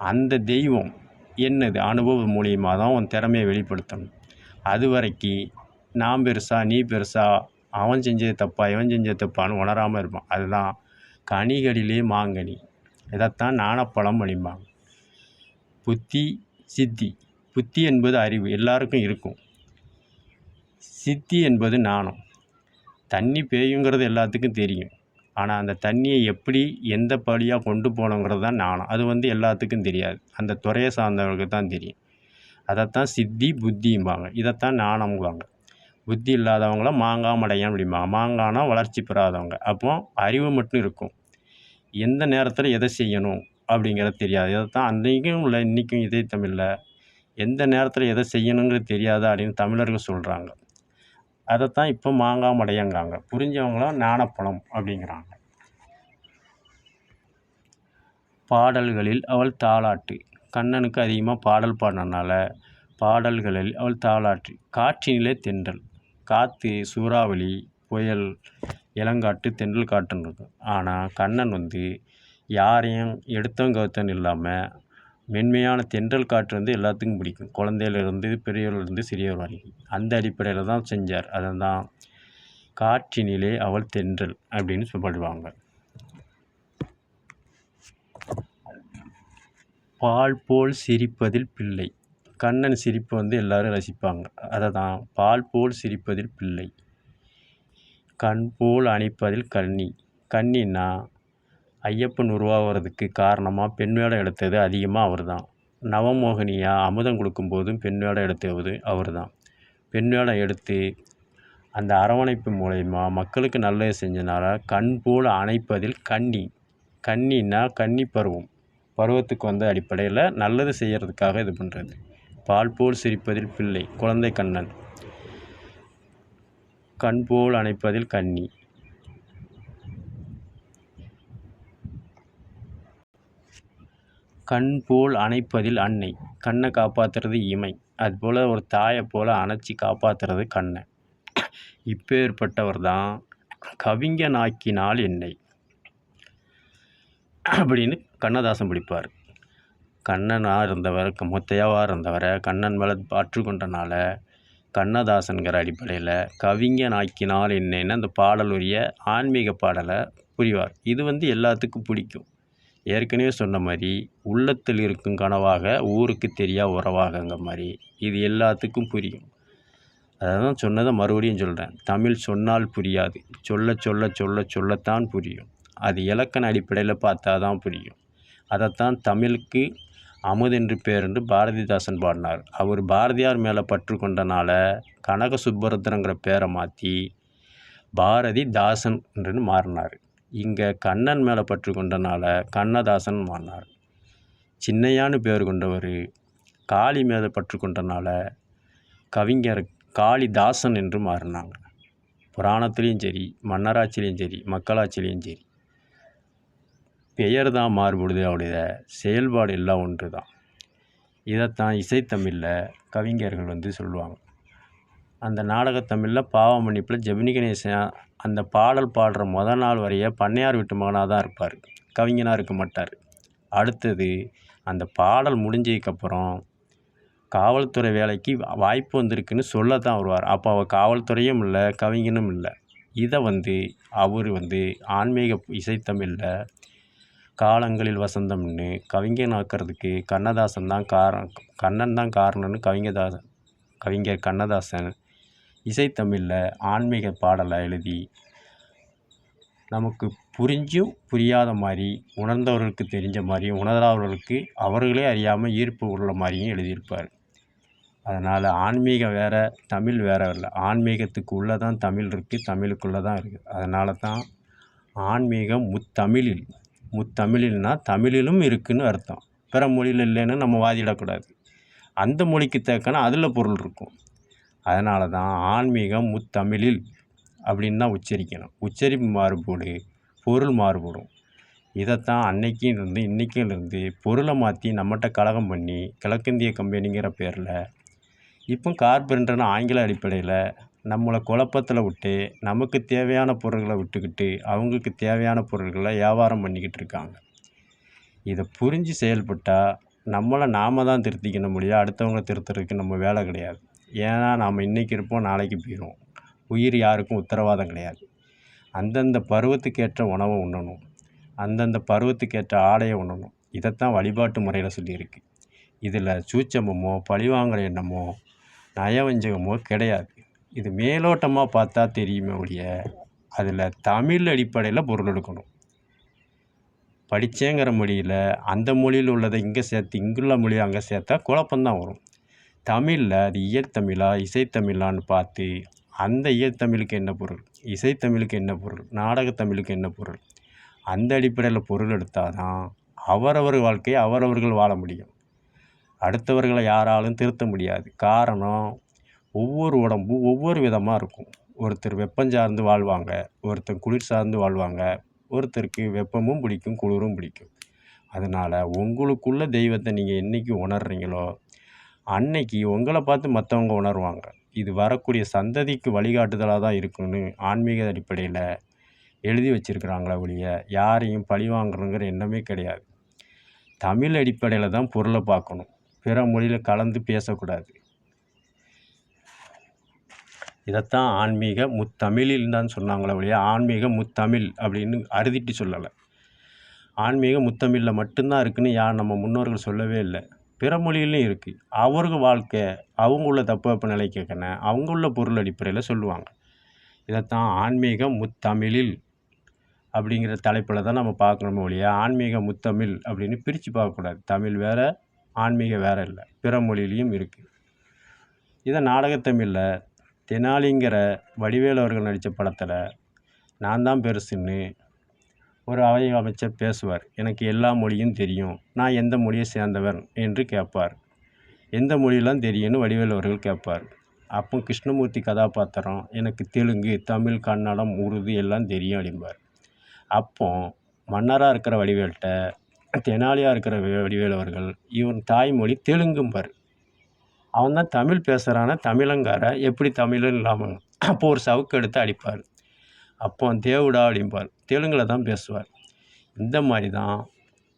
அந்த தெய்வம் என்னது அனுபவம் மூலியமாக தான் உன் திறமையை வெளிப்படுத்தணும். அது வரைக்கும் நான் பெருசா நீ பெருசா அவன் செஞ்சது தப்பா இவன் செஞ்சது தப்பான்னு உணராமல் இருப்பான். அதுதான் கனிகளிலே மாங்கனி. இதைத்தான் ஞானப்பழம் அப்படிம்பாங்க. புத்தி என்பது அறிவு, எல்லாருக்கும் இருக்கும். சித்தி என்பது ஞானம். தண்ணி பேயுங்கிறது எல்லாத்துக்கும் தெரியும். ஆனால் அந்த தண்ணியை எப்படி எந்த படியாக கொண்டு போகணுங்கிறது தான் ஞானம். அது எல்லாத்துக்கும் தெரியாது. அந்த துறையை சார்ந்தவர்களுக்கு தான் தெரியும். அதைத்தான் சித்தி புத்திம்பாங்க. இதைத்தான் ஞானம்பாங்க. புத்தி இல்லாதவங்கள மாங்காமடையன் அப்படிம்பாங்க. மாங்கானா வளர்ச்சி பெறாதவங்க. அப்போ அறிவு மட்டும் இருக்கும், எந்த நேரத்தில் எதை செய்யணும் அப்படிங்கிறது தெரியாது. இதைத்தான் அன்றைக்கும் உள்ள இன்றைக்கும் இதே தமிழில் எந்த நேரத்தில் எதை செய்யணுங்கிறது தெரியாது அப்படின்னு தமிழர்கள் சொல்கிறாங்க. அதைத்தான் இப்போ மாங்காமடையங்கிறாங்க. புரிஞ்சவங்களாம் ஞானப்பழம் அப்படிங்கிறாங்க. பாடல்களில் அவள் தாலாட்டு. கண்ணனுக்கு அதிகமாக பாடல் பாடினால பாடல்களில் அவள் தாலாட்டு. காற்றினிலே தென்றல். காற்று சூறாவளி புயல் இளங்காட்டு தென்றல் காற்றுன்னு இருக்கும். ஆனால் கண்ணன் யாரையும் எடுத்தவங்க கவுத்தன்னு இல்லாமல் மென்மையான தென்றல் காற்று எல்லாத்துக்கும் பிடிக்கும். குழந்தையிலேருந்து பெரியவர்லேருந்து சிறியவர் வரைக்கும் அந்த அடிப்படையில் தான் செஞ்சார். அதை தான் காற்றினிலே அவள் தென்றல் அப்படின்னு சொல்லப்படுவாங்க. பால் போல் சிரிப்பதில் பிள்ளை. கண்ணன் சிரிப்பு எல்லாரும் ரசிப்பாங்க. அதை தான் பால் போல் சிரிப்பதில் பிள்ளை. கண் போல் அணைப்பதில் கன்னின்னா ஐயப்பன் உருவாகிறதுக்கு காரணமாக பெண் வேடம் எடுத்தது அதிகமாக அவர் தான். நவமோகினியாக அமுதம் கொடுக்கும்போதும் பெண் வேடம் எடுத்தது அவர் தான். பெண் வேடம் எடுத்து அந்த அரவணைப்பு மூலயமா மக்களுக்கு நல்லது செஞ்சனால கண் போல் அணைப்பதில் கன்னி. கன்னின்னா கன்னி பருவம். பருவத்துக்கு வந்த அடிப்படையில் நல்லது செய்கிறதுக்காக இது பண்ணுறது. பால் போல் சிரிப்பதில் பிள்ளை, குழந்தை கண்ணன். கண் போல் அணைப்பதில் கன்னி. கண் போல் அணைப்பதில் அன்னை. கண்ணை காப்பாற்றுறது இமை. அதுபோல் ஒரு தாயை போல் அணைச்சி காப்பாற்றுறது கண்ணை. இப்பேற்பட்டவர் தான் கவிஞனாக்கினால் என்னை அப்படின்னு கண்ணதாசன் பிடிப்பார். கண்ணனாக இருந்தவர், முத்தையாவாக இருந்தவரை கண்ணன் மேலே பற்று கொண்டனால கண்ணதாசன்கிற அடிப்படையில் கவிஞனாக்கினால் என்னன்னு அந்த பாடல் உரிய ஆன்மீக பாடலை புரிவார். இது எல்லாத்துக்கும் பிடிக்கும். ஏற்கனவே சொன்ன மாதிரி உள்ளத்தில் இருக்கும் கனவாக ஊருக்கு தெரியா உறவாகங்கிற மாதிரி இது எல்லாத்துக்கும் புரியும். அதான் சொன்னதை மறுபடியும் சொல்கிறேன். தமிழ் சொன்னால் புரியாது, சொல்ல சொல்ல சொல்ல சொல்லத்தான் புரியும். அது இலக்கண அடிப்படையில் பார்த்தா தான் புரியும். அதைத்தான் தமிழுக்கு அமுதென்று பேர் என்று பாரதிதாசன் பாடினார். அவர் பாரதியார் மேலே பற்று கொண்டனால கனக சுப்பரத்னங்கிற பேரை மாற்றி பாரதி தாசன் என்று மாறினார். இங்கே கண்ணன் மேலே பற்று கொண்டனால கண்ணதாசன் மாறினார். சின்னையான்னு பேர் கொண்டவர் காளி மேலே பற்று கொண்டனால கவிஞர் காளிதாசன் என்று மாறினாங்க. புராணத்துலேயும் சரி, மன்னராட்சிலையும் சரி, மக்களாட்சிலையும் சரி, பெயர் தான் மாறுபடுது, அவருடைய செயல்பாடு எல்லாம் ஒன்று தான். இதைத்தான் இசைத்தமிழில் கவிஞர்கள் சொல்லுவாங்க. அந்த நாடகத்தமிழில் பாவ மன்னிப்பில் ஜெமினி கணேசன் அந்த பாடல் பாடுற முதல் நாள் வரைய பண்ணையார் வீட்டு மகனாக தான் இருப்பார், கவிஞனாக இருக்க மாட்டார். அடுத்தது அந்த பாடல் முடிஞ்சதுக்கப்புறம் காவல்துறை வேலைக்கு வாய்ப்பு வந்திருக்குன்னு சொல்ல தான் வருவார். அப்போ அவர் காவல்துறையும் இல்லை, கவிஞனும் இல்லை. இதை அவர் ஆன்மீக இசைத்தமிழில் காலங்களில் வசந்தம்னு கவிஞனாக்கிறதுக்கு கண்ணன் தான் காரணம்னு கவிஞர் கண்ணதாசன் இசைத்தமிழில் ஆன்மீக பாடலை எழுதி நமக்கு புரிஞ்சும் புரியாத மாதிரி, உணர்ந்தவர்களுக்கு தெரிஞ்ச மாதிரியும், உணராதவர்களுக்கு அவர்களே அறியாமல் ஈர்ப்பு உள்ள மாதிரியும் எழுதியிருப்பார். அதனால் ஆன்மீகம் வேறு, தமிழ் வேறு இல்லை. ஆன்மீகத்துக்கு உள்ளே தான் தமிழ் இருக்குது, தமிழுக்குள்ளே தான் இருக்குது. அதனால தான் ஆன்மீகம் முத்தமிழில்னா தமிழிலும் இருக்குதுன்னு அர்த்தம். பிற மொழியில் இல்லைன்னு நம்ம வாதிடக்கூடாது. அந்த மொழிக்கு தேக்கனா அதில் பொருள் இருக்கும். அதனால தான் ஆன்மீகம் முத்தமிழில் அப்படின்னு தான் உச்சரிக்கணும். உச்சரிப்பு மாறுபாடு, பொருள் மாறுபடும். இதைத்தான் அன்னைக்கும் இருந்து இன்றைக்கும் இருந்து பொருளை மாற்றி நம்மகிட்ட கலகம் பண்ணி கிழக்கிந்திய கம்பெனிங்கிற பேரில் இப்போ கார்பெண்டர்னு ஆங்கில அடிப்படையில் நம்மளை குழப்பத்தில் விட்டு நமக்கு தேவையான பொருள்களை விட்டுக்கிட்டு அவங்களுக்கு தேவையான பொருள்களை வியாபாரம் பண்ணிக்கிட்டு இருக்காங்க. இதை புரிஞ்சு செயல்பட்டால் நம்மளை நாம் தான் திருத்திக்கணும் முடியும். அடுத்தவங்களை திருத்துறதுக்கு நம்ம வேலை கிடையாது. ஏன்னா நாம் இன்றைக்கி இருப்போம், நாளைக்கு போயிடுவோம். உயிர் யாருக்கும் உத்தரவாதம் கிடையாது. அந்தந்த பருவத்துக்கேற்ற உணவை உண்ணணும், அந்தந்த பருவத்துக்கேற்ற ஆடையை உண்ணணும். இதைத்தான் வழிபாட்டு முறையில் சொல்லியிருக்கு. இதில் சூட்சமோ பழிவாங்கிற எண்ணமோ நயவஞ்சகமோ கிடையாது. இது மேலோட்டமாக பார்த்தா தெரியுமே ஒழிய அதில் தமிழ் அடிப்படையில் பொருள் எடுக்கணும். படித்தேங்கிற மொழியில் அந்த மொழியில் உள்ளதை இங்கே சேர்த்து இங்குள்ள மொழியை அங்கே சேர்த்தா குழப்பந்தான் வரும். தமிழில் அது இயற்தமிழா இசைத்தமிழான்னு பார்த்து அந்த இயற்தமிழுக்கு என்ன பொருள், இசைத்தமிழுக்கு என்ன பொருள், நாடகத்தமிழுக்கு என்ன பொருள், அந்த அடிப்படையில் பொருள் எடுத்தால் தான் அவரவர் வாழ்க்கையை அவரவர்கள் வாழ முடியும். அடுத்தவர்களை யாராலும் திருத்த முடியாது. காரணம், ஒவ்வொரு உடம்பும் ஒவ்வொரு விதமாக இருக்கும். ஒருத்தர் வெப்பம் சார்ந்து வாழ்வாங்க, ஒருத்தர் குளிர் சார்ந்து வாழ்வாங்க, ஒருத்தருக்கு வெப்பமும் பிடிக்கும் குளிரும் பிடிக்கும். அதனால் உங்களுக்குள்ள தெய்வத்தை நீங்கள் என்றைக்கு உணர்றீங்களோ அன்னைக்கு உங்களை பார்த்து மற்றவங்க உணர்வாங்க. இது வரக்கூடிய சந்ததிக்கு வழிகாட்டுதலாக தான் இருக்குன்னு ஆன்மீக அடிப்படையில் எழுதி வச்சுருக்கிறாங்களே ஒழிய யாரையும் பழி வாங்குறங்கிற எண்ணமே கிடையாது. தமிழ் அடிப்படையில் தான் பொருளை பார்க்கணும், பிற மொழியில் கலந்து பேசக்கூடாது. இதைத்தான் ஆன்மீக முத்தமிழில் தான் சொன்னாங்களே ஒழிய ஆன்மீக முத்தமிழ் அப்படின்னு அறுதிட்டு சொல்லலை. ஆன்மீக முத்தமிழில் மட்டும்தான் இருக்குதுன்னு நம்ம முன்னோர்கள் சொல்லவே இல்லை. பிற மொழியிலையும் இருக்குது. அவர்கள் வாழ்க்கை அவங்க உள்ள தப்பு நிலை கேட்கணும், அவங்க உள்ள பொருள் அடிப்படையில் சொல்லுவாங்க. இதைத்தான் ஆன்மீக முத்தமிழில் அப்படிங்கிற தலைப்பில் தான் நம்ம பார்க்கணுமே ஒழிய ஆன்மீக முத்தமிழ் அப்படின்னு பிரித்து பார்க்கக்கூடாது. தமிழ் வேறு, ஆன்மீக வேறு இல்லை, பிற மொழியிலையும் இருக்குது. இதை நாடகத்தமிழில் தெனாலிங்கிற வடிவேலு அவர்கள் நடித்த படத்தில் நான் தான் பெருசுன்னு ஒரு அவை அமைச்சர் பேசுவார். எனக்கு எல்லா மொழியும் தெரியும், நான் எந்த மொழியை சேர்ந்தவன் என்று கேட்பார். எந்த மொழியெல்லாம் தெரியும்னு வடிவேலு அவர்கள் கேட்பார். அப்போ கிருஷ்ணமூர்த்தி கதாபாத்திரம் எனக்கு தெலுங்கு, தமிழ், கன்னடம், உருது எல்லாம் தெரியும் அப்படிம்பார். அப்போ மன்னராக இருக்கிற வடிவேல்கிட்ட தெனாலியாக இருக்கிற வடிவேலு அவர்கள் இவன் தாய்மொழி தெலுங்கும்பார். அவன் தான் தமிழ் பேசுகிறான தமிழங்கார எப்படி தமிழ்னு இல்லாமல் அப்போ ஒரு சவுக்கு எடுத்து அடிப்பார். அப்போ தேவுடா அப்படிம்பார். தெலுங்கில் தான் பேசுவார். இந்த மாதிரி தான்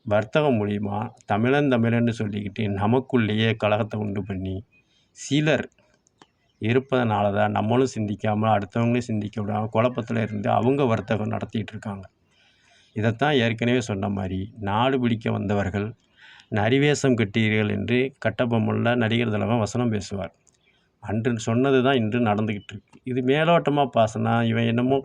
வர்த்தகம் மூலிமா தமிழன்னு சொல்லிக்கிட்டு நமக்குள்ளேயே கலகத்தை உண்டு பண்ணி சிலர் இருப்பதனால தான் நம்மளும் சிந்திக்காமல் அடுத்தவங்களையும் சிந்திக்க விடாமல் குழப்பத்தில் இருந்து அவங்க வர்த்தகம் நடத்திட்டு இருக்காங்க. இதைத்தான் ஏற்கனவே சொன்ன மாதிரி நாடு பிடிக்க வந்தவர்கள் நரிவேஷம் கட்டீர்கள் என்று கட்டபொம்மனில் நடிகர் திலகம் வசனம் பேசுவார். அன்று சொன்னது தான் இன்று நடந்துக்கிட்டு இருக்கு. இது மேலோட்டமாக பாசனா இவன் என்னமோ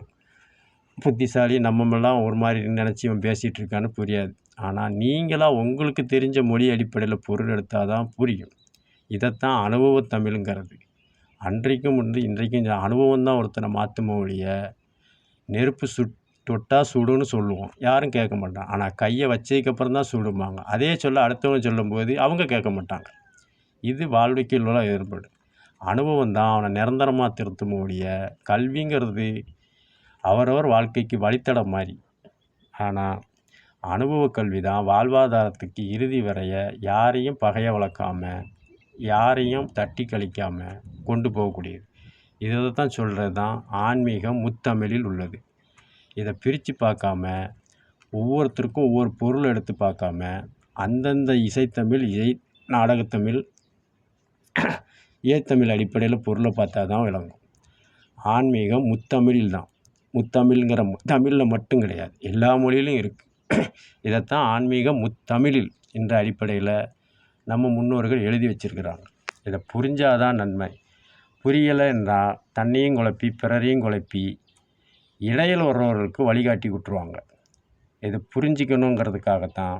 புத்திசாலி நம்மமெல்லாம் ஒரு மாதிரி நினச்சி இவன் பேசிகிட்டு இருக்கான்னு புரியாது. ஆனால் நீங்களாக உங்களுக்கு தெரிஞ்ச மொழி அடிப்படையில் பொருள் எடுத்தால் தான் புரியும். இதைத்தான் அனுபவ தமிழுங்கிறது. அன்றைக்கும் இன்றைக்கும் அனுபவம் தான் ஒருத்தனை மாற்றுமோ ஒழிய நெருப்பு தொட்டால் சுடுன்னு சொல்லுவோம், யாரும் கேட்க மாட்டான். ஆனால் கையை வச்சதுக்கப்புறம் தான் சுடுமாங்க. அதே சொல்ல அடுத்தவங்க சொல்லும்போது அவங்க கேட்க மாட்டாங்க. இது வாழ்க்கையில் உள்ள ஏற்பாடு. அனுபவம் தான் அவனை நிரந்தரமாக திருத்துமோ ஒழிய கல்விங்கிறது அவரவர் வாழ்க்கைக்கு வழித்தடம் மாதிரி. ஆனால் அனுபவ கல்வி தான் வாழ்வாதாரத்துக்கு இறுதி வரைய யாரையும் பகையை வளர்க்காமல் யாரையும் தட்டி கழிக்காமல் கொண்டு போகக்கூடியது. இதை தான் சொல்கிறது தான் ஆன்மீகம் முத்தமிழில் உள்ளது. இதை பிரித்து பார்க்காம ஒவ்வொருத்தருக்கும் ஒவ்வொரு பொருள் எடுத்து பார்க்காம அந்தந்த இசைத்தமிழ், நாடகத்தமிழ், இயத்தமிழ் அடிப்படையில் பொருளை பார்த்தா தான் விளங்கும். ஆன்மீகம் முத்தமிழில் தான். முத்தமிழ்ங்கிற தமிழில் மட்டும் கிடையாது, எல்லா மொழியிலும் இருக்குது. இதைத்தான் ஆன்மீகம் முத்தமிழில் என்ற அடிப்படையில் நம்ம முன்னோர்கள் எழுதி வச்சிருக்கிறாங்க. இதை புரிஞ்சாதான் நன்மை. புரியலை என்றால் தன்னையும் குழப்பி பிறரையும் குழப்பி இடையில் வர்றவர்களுக்கு வழிகாட்டி விட்டுருவாங்க. இதை புரிஞ்சிக்கணுங்கிறதுக்காகத்தான்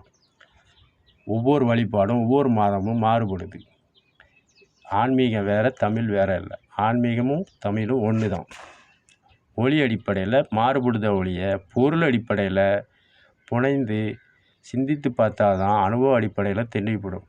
ஒவ்வொரு வழிபாடும் ஒவ்வொரு மாதமும் மாறுபடுது. ஆன்மீகம் வேறு, தமிழ் வேறு இல்லை. ஆன்மீகமும் தமிழும் ஒன்று தான். மொழி அடிப்படையில் மாறுபடுத ஒழிய பொருள் அடிப்படையில் புனைந்து சிந்தித்து பார்த்தா தான் அனுபவ அடிப்படையில் தெளிவுபடும்.